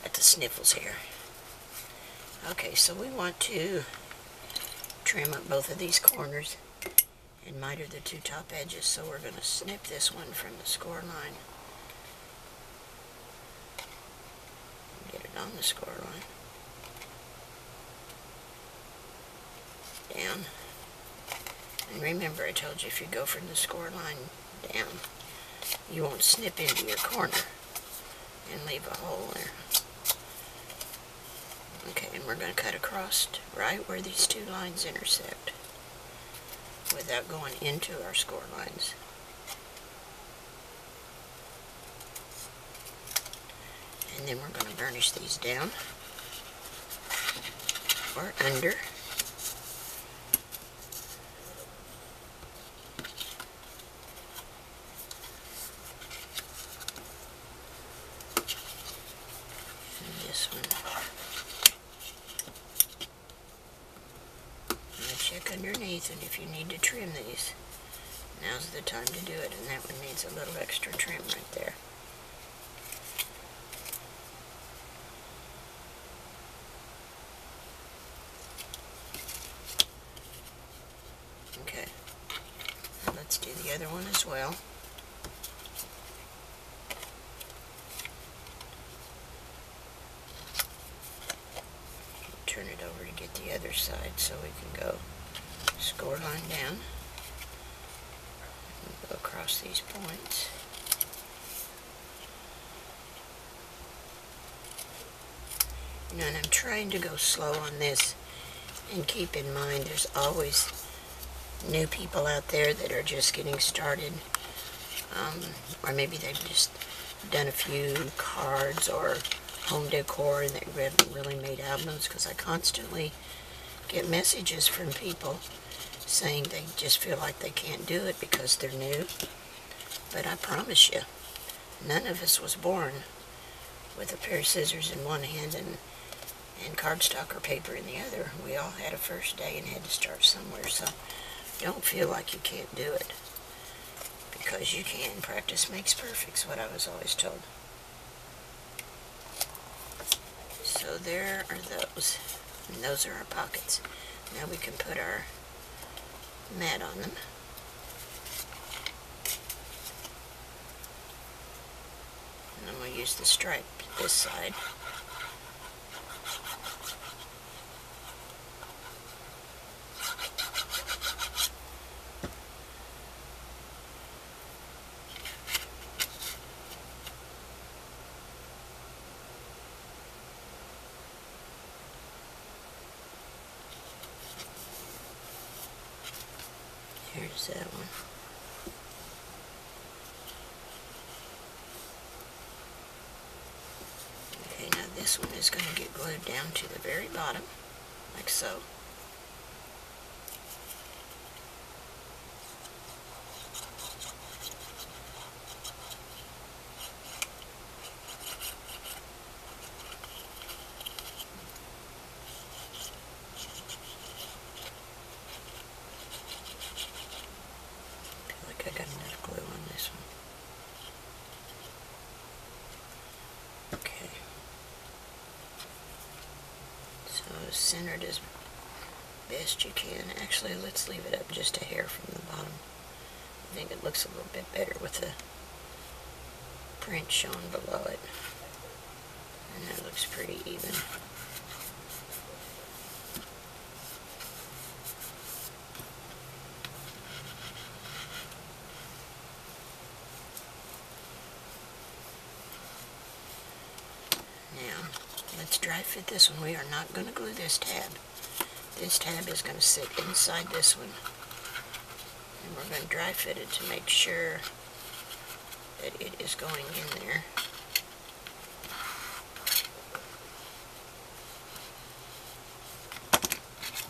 Got the sniffles here. Okay, so we want to trim up both of these corners and miter the 2 top edges, so we're going to snip this one from the score line. Get it on the score line. Down. And remember, I told you if you go from the score line down, you won't snip into your corner. and leave a hole there. Okay, and we're going to cut across right where these two lines intersect without going into our score lines. And then we're going to burnish these down or under. And this one. And check underneath, and if you need to trim these, now's the time to do it, and that one needs a little extra trim right there. Okay, now let's do the other one as well. Turn it over to get the other side so we can go score line down and go across these points. You know, and I'm trying to go slow on this, and keep in mind there's always new people out there that are just getting started, or maybe they've just done a few cards or home decor and they haven't really made albums, because I constantly get messages from people saying they just feel like they can't do it because they're new. But I promise you, none of us was born with a pair of scissors in one hand and cardstock or paper in the other. We all had a first day and had to start somewhere, so don't feel like you can't do it, because you can. Practice makes perfect is what I was always told. So there are those, and those are our pockets. Now we can put our mat on them. And I'm going to use the stripe this side. Here's that one. Okay, now this one is going to get glued down to the very bottom, like so. I got enough glue on this one. Okay. So centered as best you can. Actually, let's leave it up just a hair from the bottom. I think it looks a little bit better with the print showing below it. And that looks pretty even. Now, let's dry fit this one. We are not going to glue this tab. This tab is going to sit inside this one. And we're going to dry fit it to make sure that it is going in there.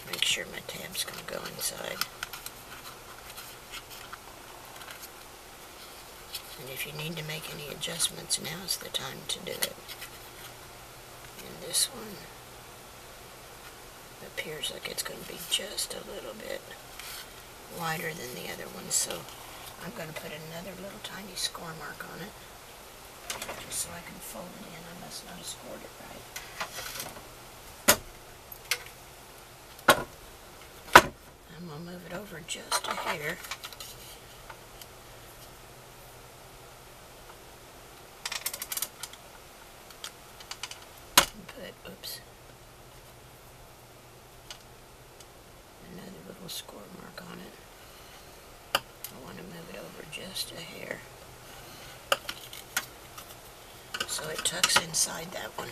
Make sure my tab's going to go inside. And if you need to make any adjustments, now's the time to do it. And this one appears like it's going to be just a little bit wider than the other one, so I'm going to put another little tiny score mark on it, just so I can fold it in. I must not have scored it right. I'm going to move it over just a hair. Oops, another little score mark on it. I want to move it over just a hair So it tucks inside that one.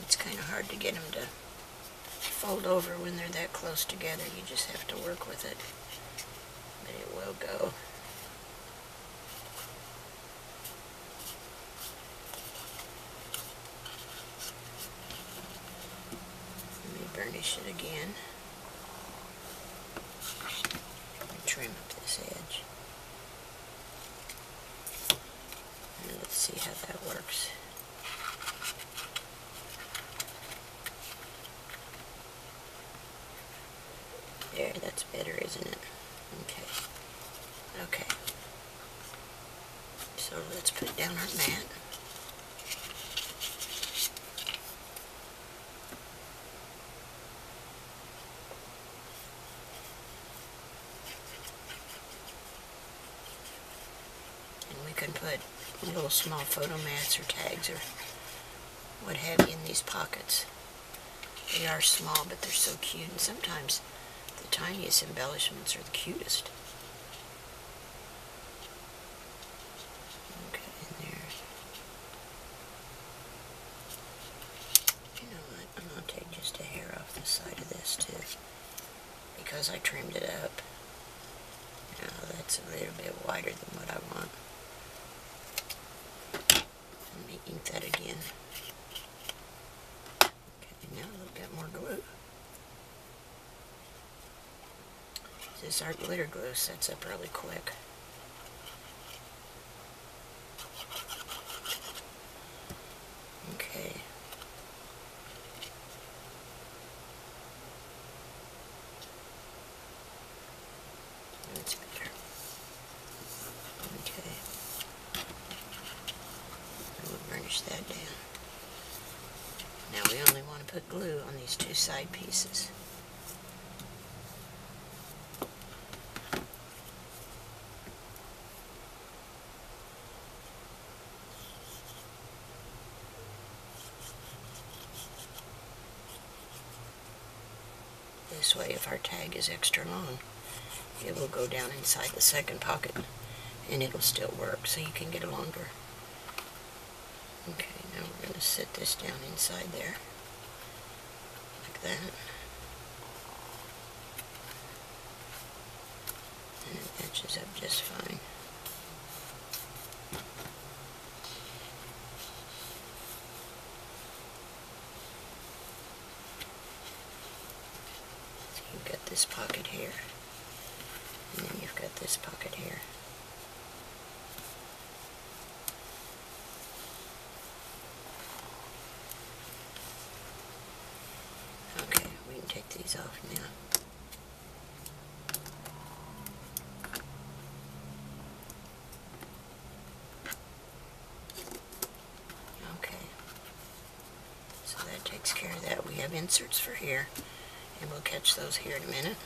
It's kind of hard to get them to fold over when they're that close together. You just have to work with it. But it will go. Let me burnish it again. Let me trim up this edge. And let's see how that works. There, that's better, isn't it? Okay. Okay. So let's put down our mat. And we can put little small photo mats or tags or what have you in these pockets. They are small, but they're so cute, and sometimes the tiniest embellishments are the cutest. Okay, and there. You know what? I'm going to take just a hair off the side of this too, because I trimmed it up. Now that's a little bit wider than what I want. Let me ink that again. Okay, now a little bit more glue. This our glitter glue sets up really quick. Okay. That's better. Okay. We'll burnish that down. Now we only want to put glue on these two side pieces. This way, if our tag is extra long, it will go down inside the second pocket and it'll still work, so you can get a longer. Okay, now we're going to sit this down inside there, like that. And it matches up just fine. You've got this pocket here, and then you've got this pocket here. Okay, we can take these off now. Okay, so that takes care of that. We have inserts for here, and we'll catch those here in a minute.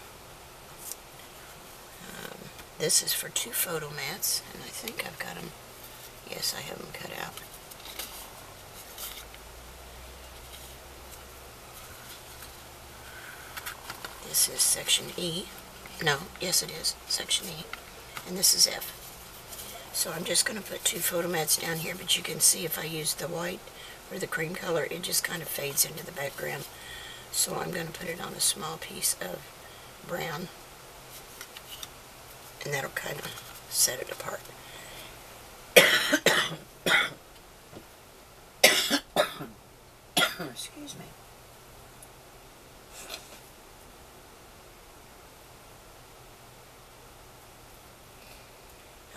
This is for 2 photo mats, and I think I've got them. Yes, I have them cut out. This is section E. No, yes it is, section E. And this is F. So I'm just going to put 2 photo mats down here, but you can see if I use the white or the cream color, it just kind of fades into the background. So I'm going to put it on a small piece of brown, and that'll kind of set it apart. Excuse me.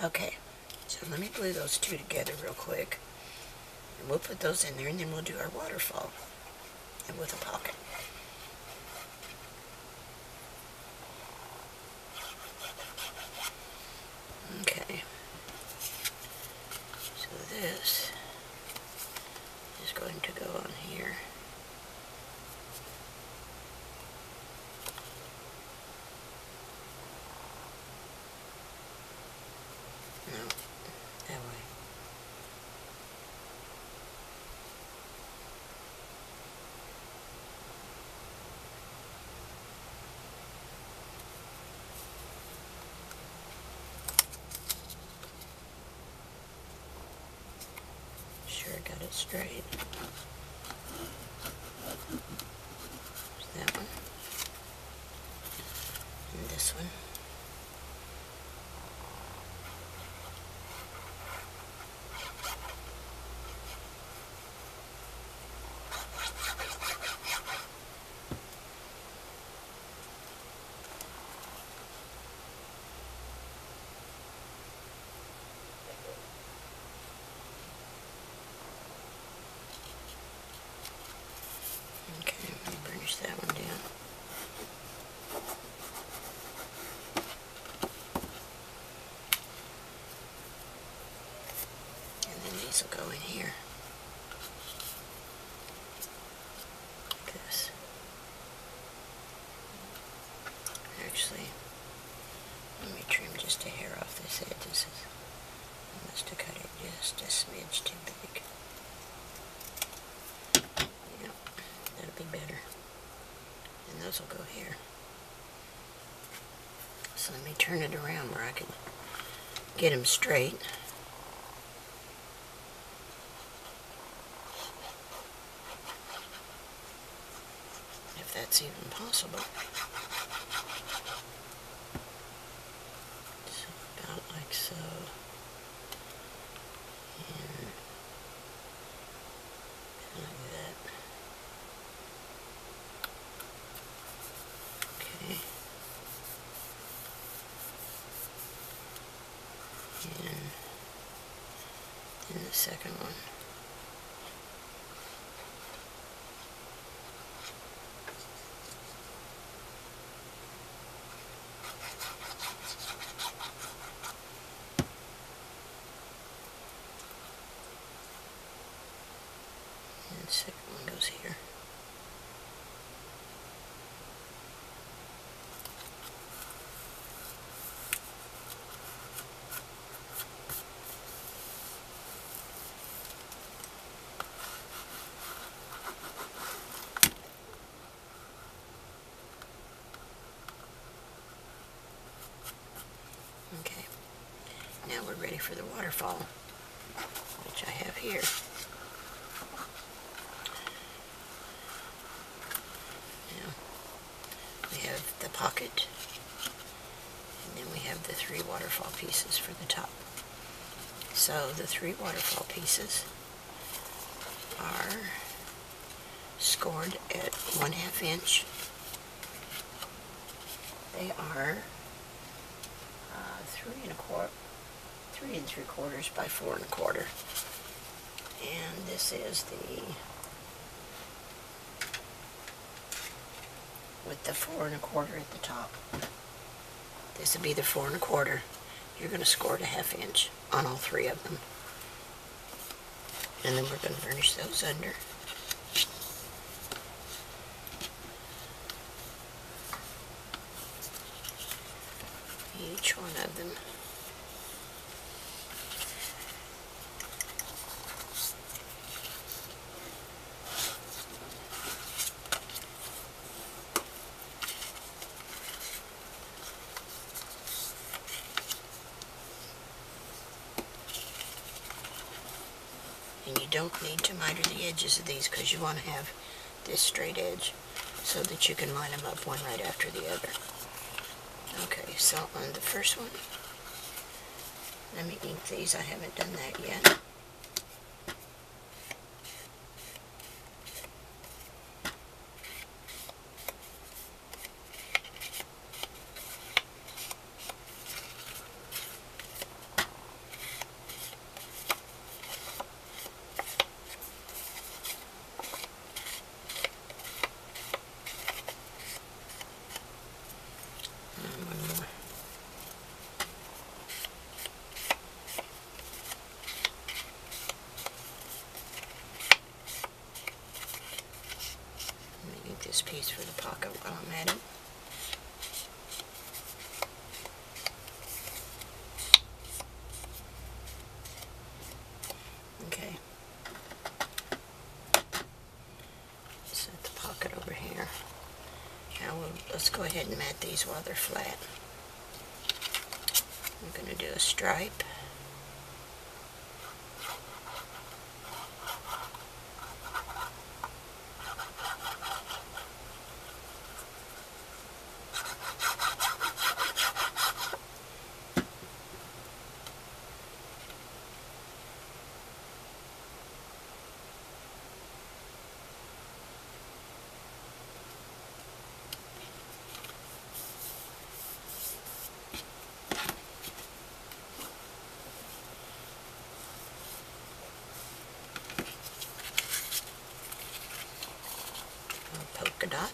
Okay, so let me glue those 2 together real quick. And we'll put those in there, and then we'll do our waterfall and with a pocket. Okay, so this is going to go on here. No, that way. got it straight. There's that one. And this one. Okay, I'm going to burnish that one down. And then these will go in here. Like this. Actually, let me trim just a hair off this edge. I must have cut it just a smidge too big. Yep, that'll be better. And those will go here. So let me turn it around where I can get them straight. If that's even possible. So about like so. And like that. Okay. And then the second one. And the second one goes here. Okay, now we're ready for the waterfall, which I have here. Now, we have the pocket, and then we have the 3 waterfall pieces for the top. So the 3 waterfall pieces are scored at 1/2 inch. They are 3 3/4 by 4 1/4. And this is with the 4 1/4 at the top. This would be the 4 1/4. You're going to score it 1/2 inch on all 3 of them. And then we're going to burnish those under. Each one of them. And you don't need to miter the edges of these because you want to have this straight edge so that you can line them up one right after the other. Okay, so on the first one, let me ink these. I haven't done that yet. This piece for the pocket while I'm at it. Okay. Set the pocket over here. Now let's go ahead and mat these while they're flat. I'm going to do a stripe. polka dot.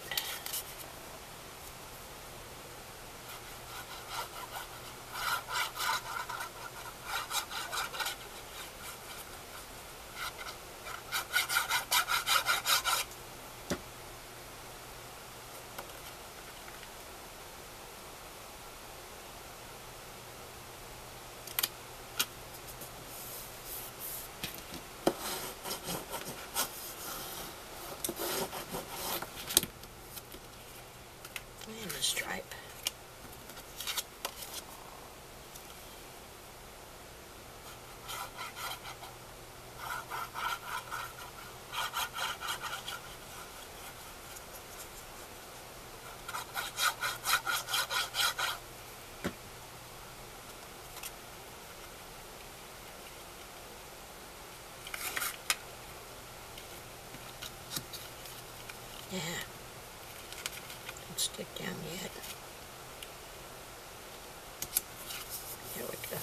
And a stripe. Yeah, don't stick down yet. There we go.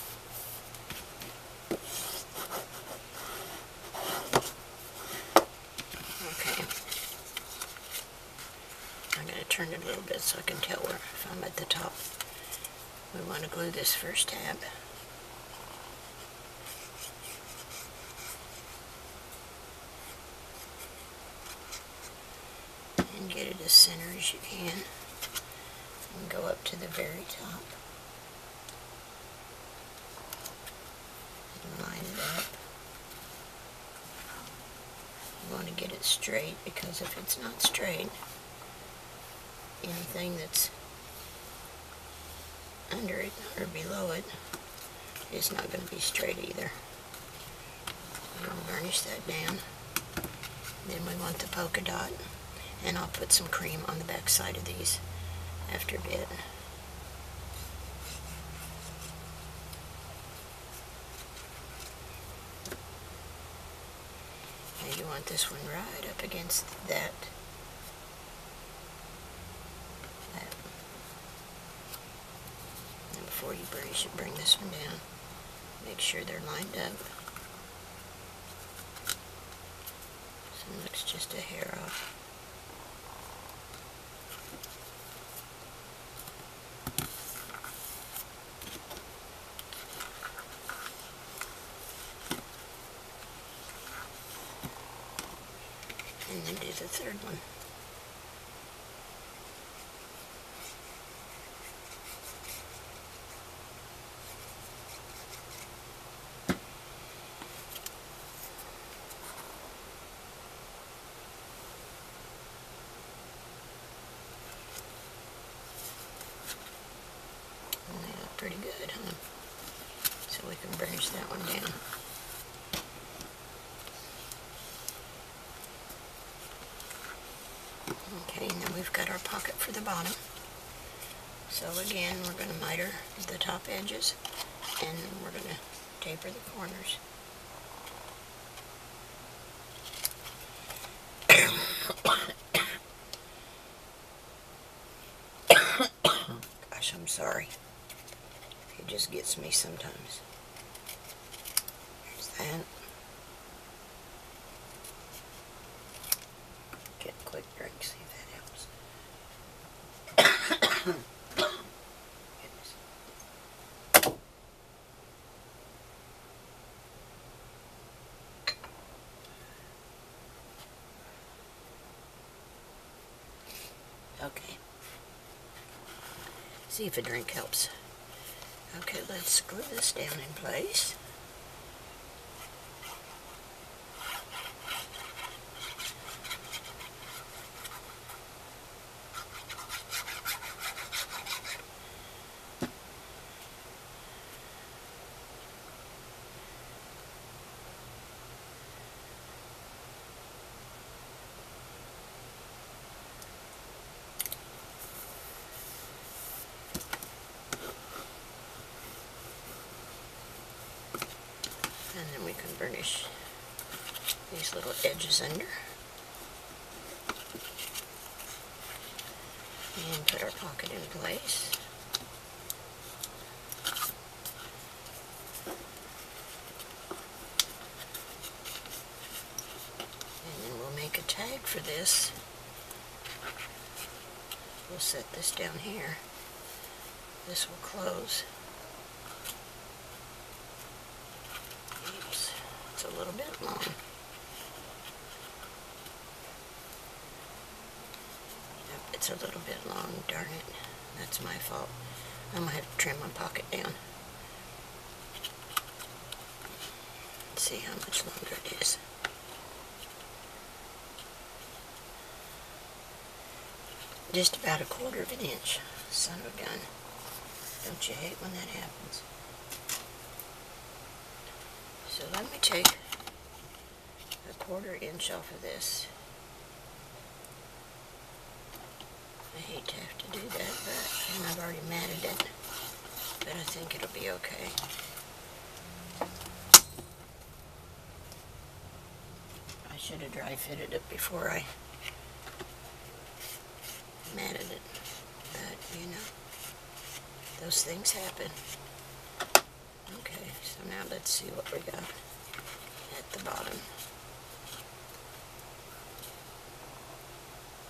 Okay. I'm going to turn it a little bit so I can tell where if I'm at the top. We want to glue this first tab. And get it as center as you can. And go up to the very top. And line it up. You want to get it straight, because if it's not straight, anything that's under it or below it is not going to be straight either. I'm going to burnish that down. Then we want the polka dot, and I'll put some cream on the back side of these after a bit. Now you want this one right up against that. And before you burnish it, bring this one down. Make sure they're lined up. Some looks just a hair off. And then do the third one. And they look pretty good, huh? So we can burnish that one down. Okay, and then we've got our pocket for the bottom. So again, we're going to miter the top edges, and we're going to taper the corners. Gosh, I'm sorry. It just gets me sometimes. There's that. Get a quick drink, see if that helps. Goodness. Okay. See if a drink helps. Okay, let's glue this down in place. And then we can burnish these little edges under. And put our pocket in place. And then we'll make a tag for this we'll set this down here. This will close. Oops, it's a little bit long. Yep, it's a little bit long, darn it. That's my fault. I'm going to have to trim my pocket down. Let's see how much longer it is. Just about 1/4 of an inch. Son of a gun. Don't you hate when that happens? So let me take 1/4 inch off of this. I hate to have to do that, and I've already matted it, but I think it'll be okay. I should have dry fitted it before I matted it, but you know, those things happen. Okay, so now let's see what we got at the bottom.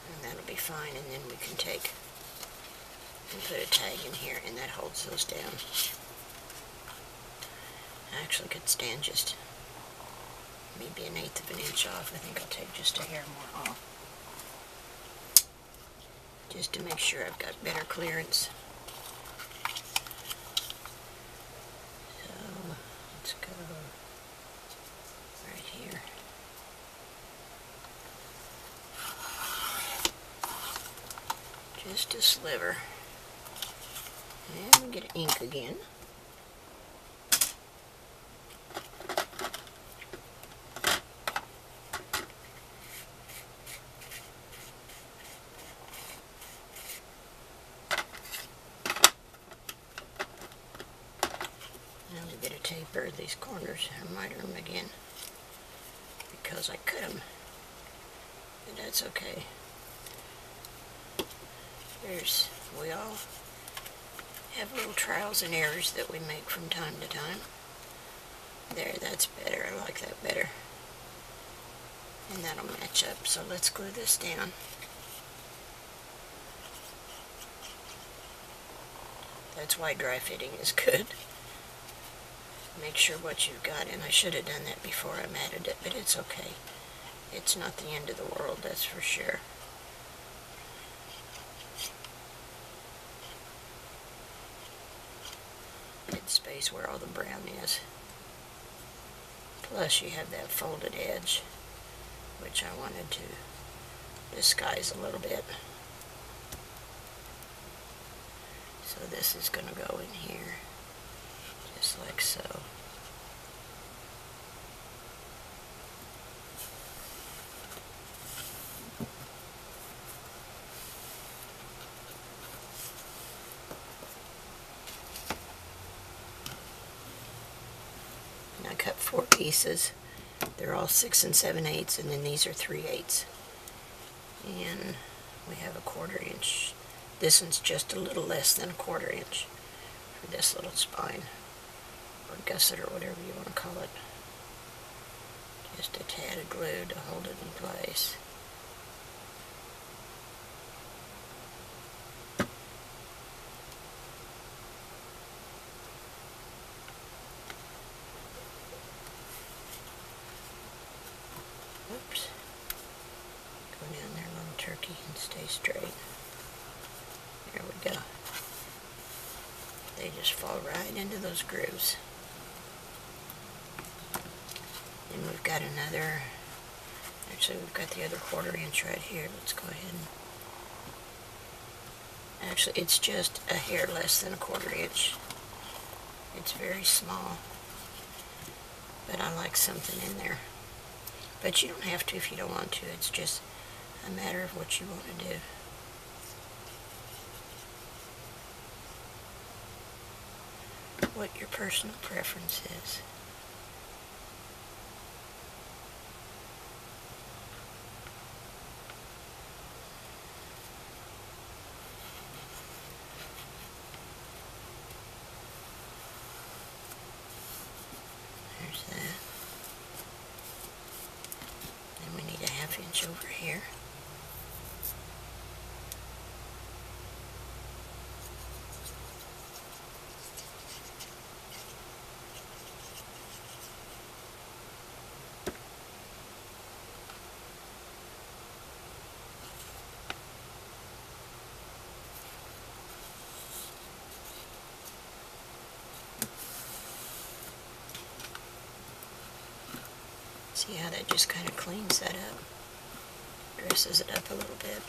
And that'll be fine, and then we can take and put a tag in here, and that holds those down. I actually could stand just maybe 1/8 of an inch off. I think I'll take just a hair more off, just to make sure I've got better clearance. So let's go right here. Just a sliver. And we get ink again. Now we get a taper these corners and miter them again because I cut them, but that's okay. We all have little trials and errors that we make from time to time. There, that's better. I like that better. And that'll match up. So let's glue this down. That's why dry fitting is good. Make sure what you've got, and I should have done that before I matted it, but it's okay. It's not the end of the world, that's for sure. Space where all the brown is. Plus you have that folded edge, which I wanted to disguise a little bit. So this is going to go in here, just like so. I cut 4 pieces. They're all 6 7/8, and then these are 3/8. And we have 1/4 inch. This one's just a little less than 1/4 inch for this little spine, or gusset, or whatever you want to call it. Just a tad of glue to hold it in place. Oops. Go down there, little turkey, and stay straight. There we go. They just fall right into those grooves. Then we've got another, actually we've got the other 1/4 inch right here. Let's go ahead and, actually it's just a hair less than 1/4 inch. It's very small, but I like something in there. But you don't have to if you don't want to. It's just a matter of what you want to do. What your personal preference is. There's that. Then we need a 1/2 inch over here. See how that just kind of cleans that up, dresses it up a little bit.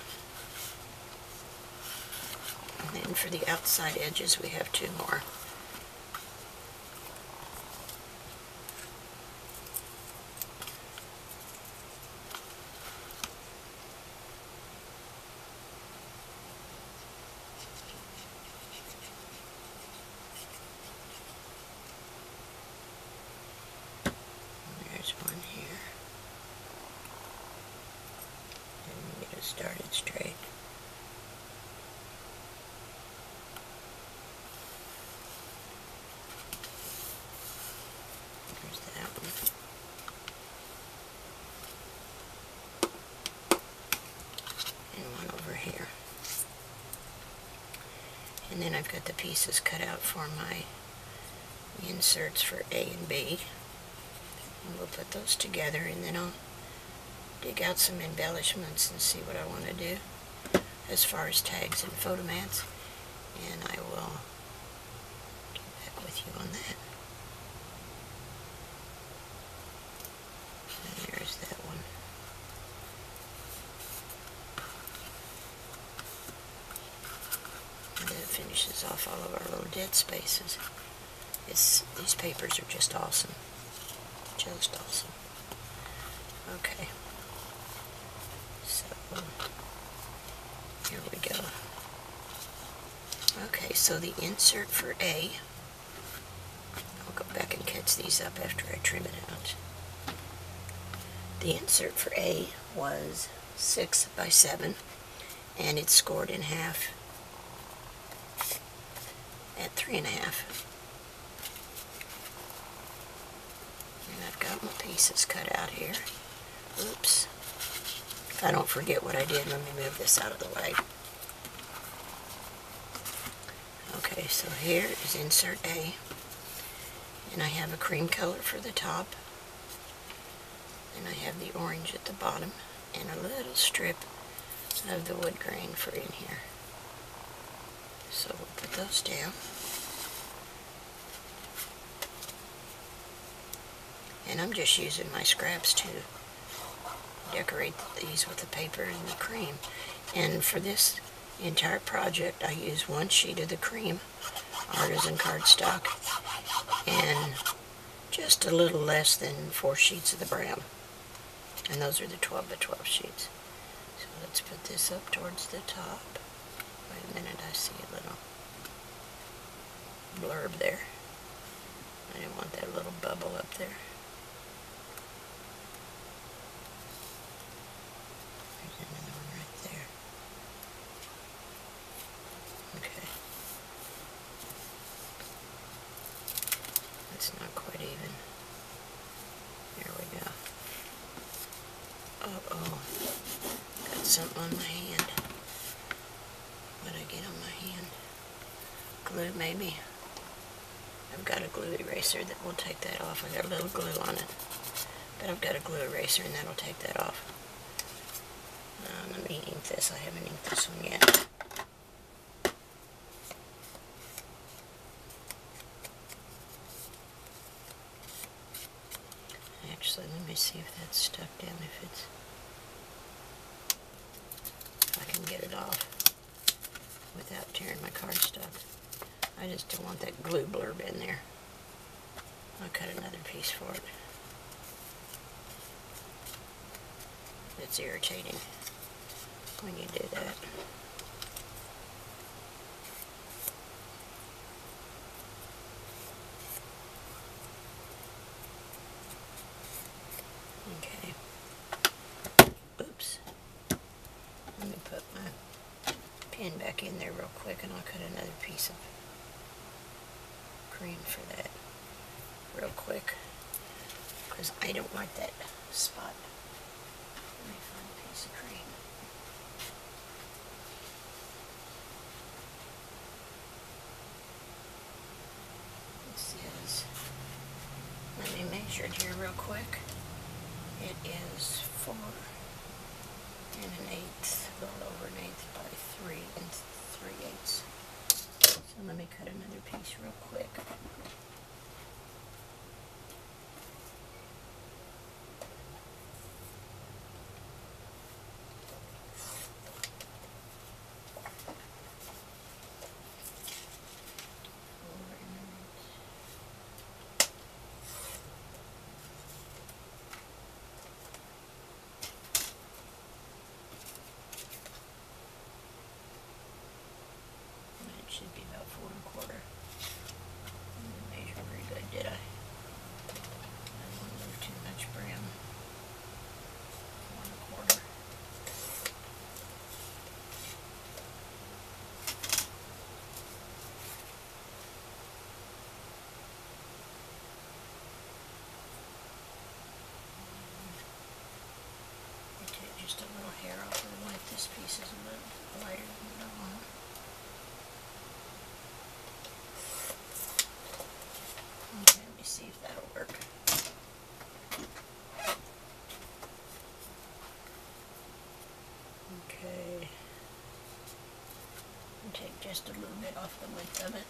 And then for the outside edges, we have 2 more. There's one here. And get it started straight. There's that one. And one over here. And then I've got the pieces cut out for my inserts for A and B. And we'll put those together, and then I'll dig out some embellishments and see what I want to do as far as tags and photomats, and I will get back with you on that. And there's that one. And that finishes off all of our little dead spaces. These papers are just awesome. Just awesome. Okay. So, here we go. Okay, so the insert for A, I'll go back and catch these up after I trim it out. The insert for A was 6 by 7, and it's scored in half at 3.5. And I've got my pieces cut out here. Oops. If I don't forget what I did, let me move this out of the way. Okay, so here is insert A. And I have a cream color for the top. And I have the orange at the bottom. And a little strip of the wood grain for in here. So we'll put those down. And I'm just using my scraps to decorate these with the paper and the cream. And for this entire project, I use 1 sheet of the cream, artisan cardstock, and just a little less than 4 sheets of the brown. And those are the 12 by 12 sheets. So let's put this up towards the top. Wait a minute, I see a little blurb there. I didn't want that little bubble up there. There's another one right there. Okay. That's not quite even. There we go. Uh-oh. Got something on my hand. What did I get on my hand? Glue, maybe. I've got a glue eraser that will take that off. I got a little glue on it. But I've got a glue eraser and that'll take that off. Let me ink this. I haven't inked this one yet. Actually, let me see if that's stuck down, if I can get it off without tearing my cardstock. I just don't want that glue blurb in there. I'll cut another piece for it. It's irritating when you do that. Okay. Oops. Let me put my pen back in there real quick and I'll cut another piece of cream for that real quick, because I don't like that spot. Let me find a piece of cream. This is, let me measure it here real quick. It is 4 1/8, a little over 1/8 by 3 3/8. So let me cut another piece real quick. just a little hair off of the light. This piece is a little lighter than the other one. Okay, let me see if that'll work. Okay. And take just a little bit off the width of it.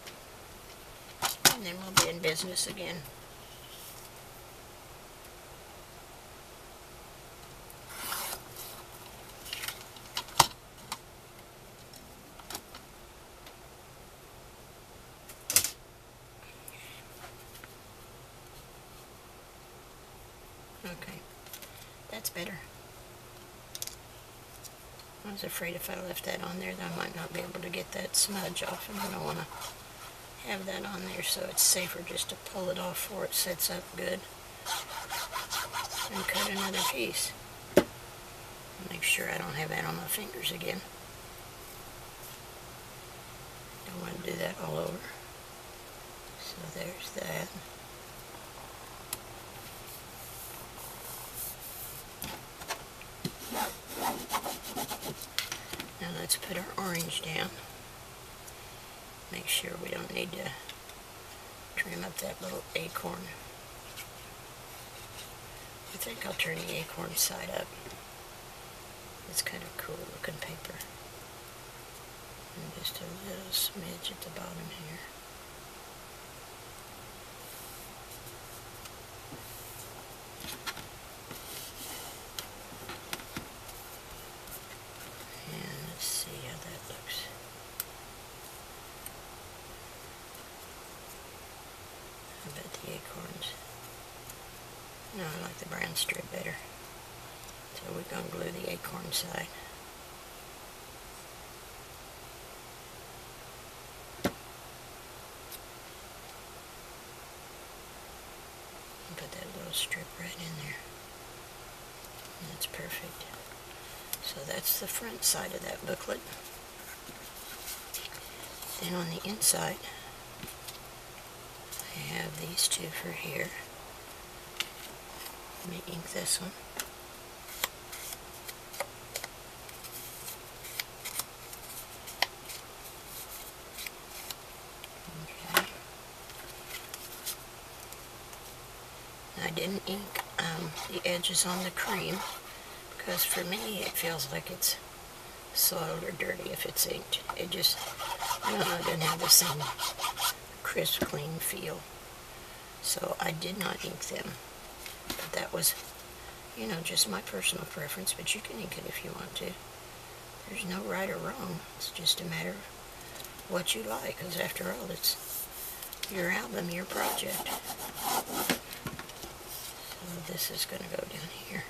And then we'll be in business again. Okay, that's better. I was afraid if I left that on there, that I might not be able to get that smudge off, and I don't want to have that on there, so it's safer just to pull it off before it sets up good and cut another piece. Make sure I don't have that on my fingers again. Don't want to do that all over. So there's that. Now let's put our orange down. Make sure we don't need to trim up that little acorn. I think I'll turn the acorn side up. It's kind of cool looking paper. And just a little smidge at the bottom here. And let's see how that looks. I bet the acorns. No, I like the brown strip better. So we're going to glue the acorn side. And put that little strip right in there. And that's perfect. So that's the front side of that booklet. Then on the inside, I have these two for here. Let me ink this one. Okay. I didn't ink the edges on the cream because for me it feels like it's soiled or dirty if it's inked. It just, I don't know, it doesn't have the same crisp, clean feel. So I did not ink them. But that was, you know, just my personal preference, but you can ink it if you want to. There's no right or wrong. It's just a matter of what you like, because after all, it's your album, your project. So this is going to go down here.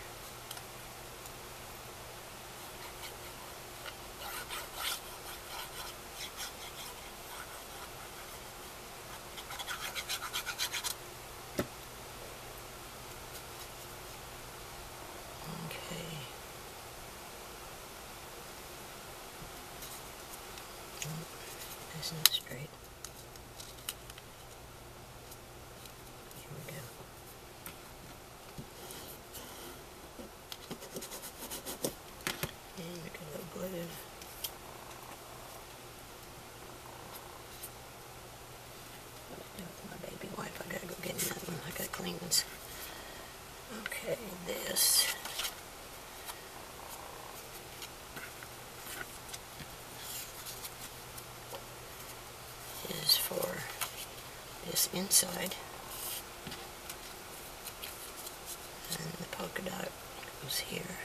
Isn't it straight? Here we go. And make a little glue. What do I do with my baby wipe? I gotta go get another one. I got clean ones. Okay, this. Is for this inside, and the polka dot goes here,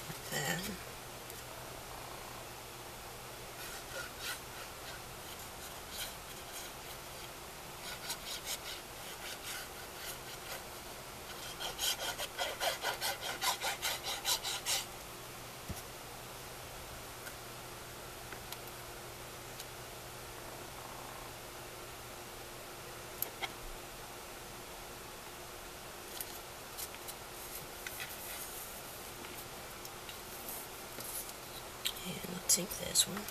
like that. And let's ink this one.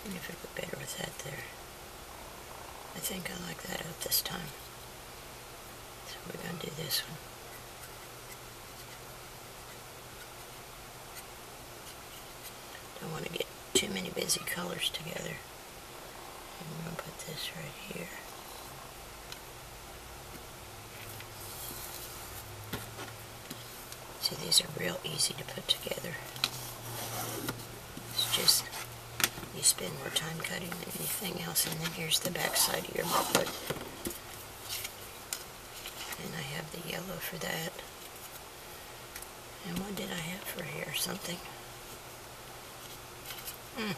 Maybe if it look better with that there. I think I like that out this time. So we're going to do this one. Don't want to get too many busy colors together. And we're going to put this right here. So these are real easy to put together. It's just, you spend more time cutting than anything else. And then here's the back side of your booklet. And I have the yellow for that. And what did I have for here? Something. I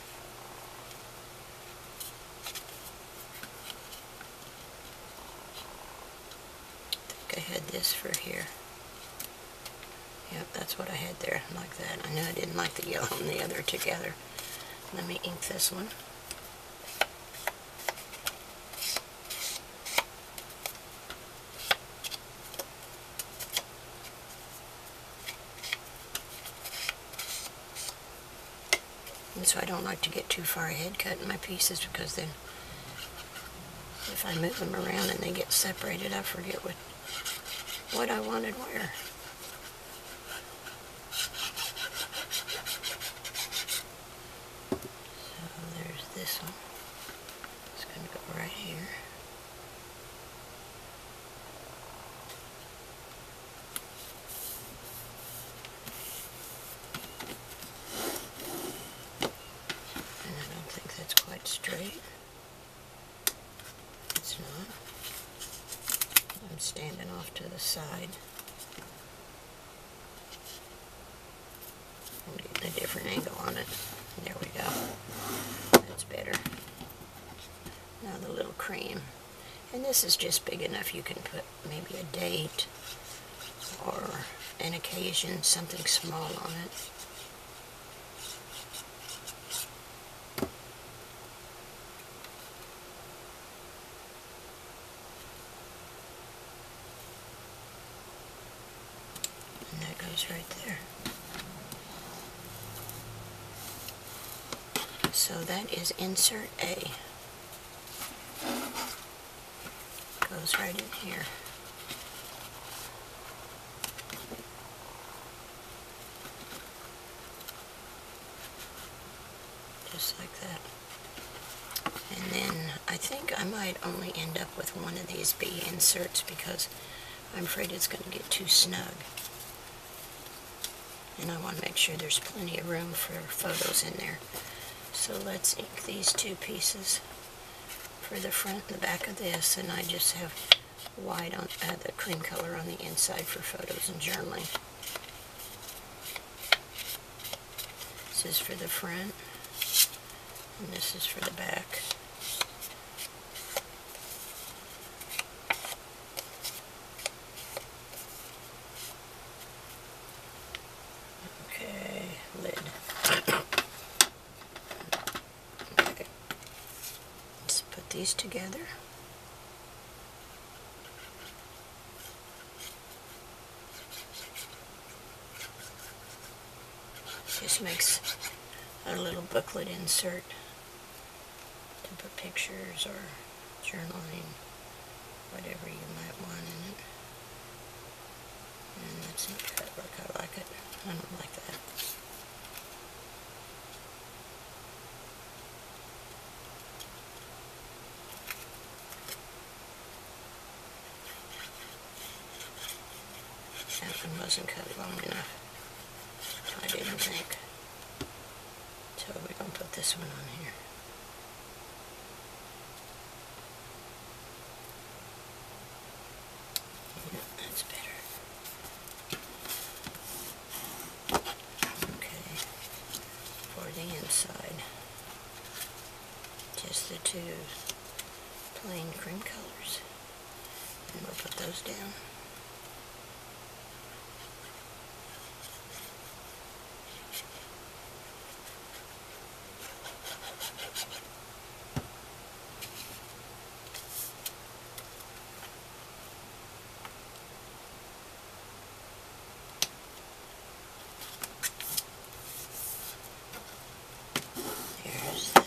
think I had this for here. Yep, that's what I had there, like that. I knew I didn't like the yellow and the other together. Let me ink this one. And so I don't like to get too far ahead cutting my pieces, because then if I move them around and they get separated, I forget what I wanted where. So there's this one. It's going to go right here. And I don't think that's quite straight. It's not. I'm standing off to the side. I'm getting a different angle on it. There we go. That's better. Now the little cream. And this is just big enough you can put maybe a date or an occasion, something small on it. And that goes right there. So that is insert A. Goes right in here. Just like that. And then I think I might only end up with one of these B inserts, because I'm afraid it's going to get too snug. And I want to make sure there's plenty of room for photos in there. So let's ink these two pieces for the front and the back of this, and I just have white on the cream color on the inside for photos and journaling. This is for the front, and this is for the back. Okay, lid. Okay. Let's put these together. Just makes a little booklet insert to put pictures or journaling, whatever you might want in it. And that's not cut work. I like it. I don't like that. That one wasn't cut long enough. I didn't think. So we're going to put this one on here. Yeah, that's better. Okay. For the inside, just the two plain cream colors. And we'll put those down. There's that.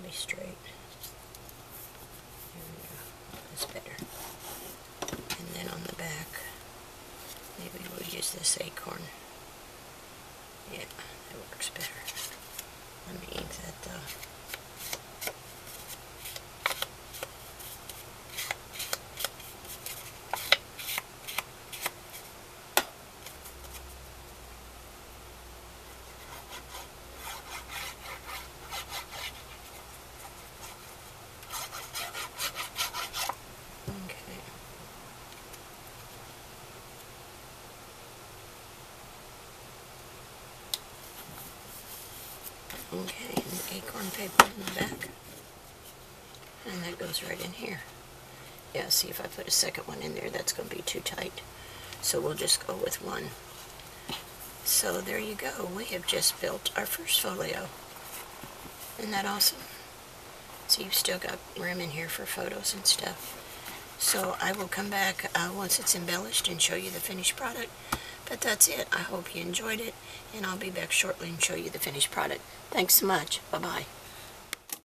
really straight. There we go. That's better. And then on the back, maybe we'll use this acorn. Yeah, that works better. Let me ink that though. Okay, and the acorn paper in the back. And that goes right in here. Yeah, see, if I put a second one in there, that's going to be too tight. So we'll just go with one. So there you go. We have just built our first folio. Isn't that awesome? So you've still got room in here for photos and stuff. So I will come back once it's embellished and show you the finished product. But that's it. I hope you enjoyed it, and I'll be back shortly and show you the finished product. Thanks so much. Bye-bye.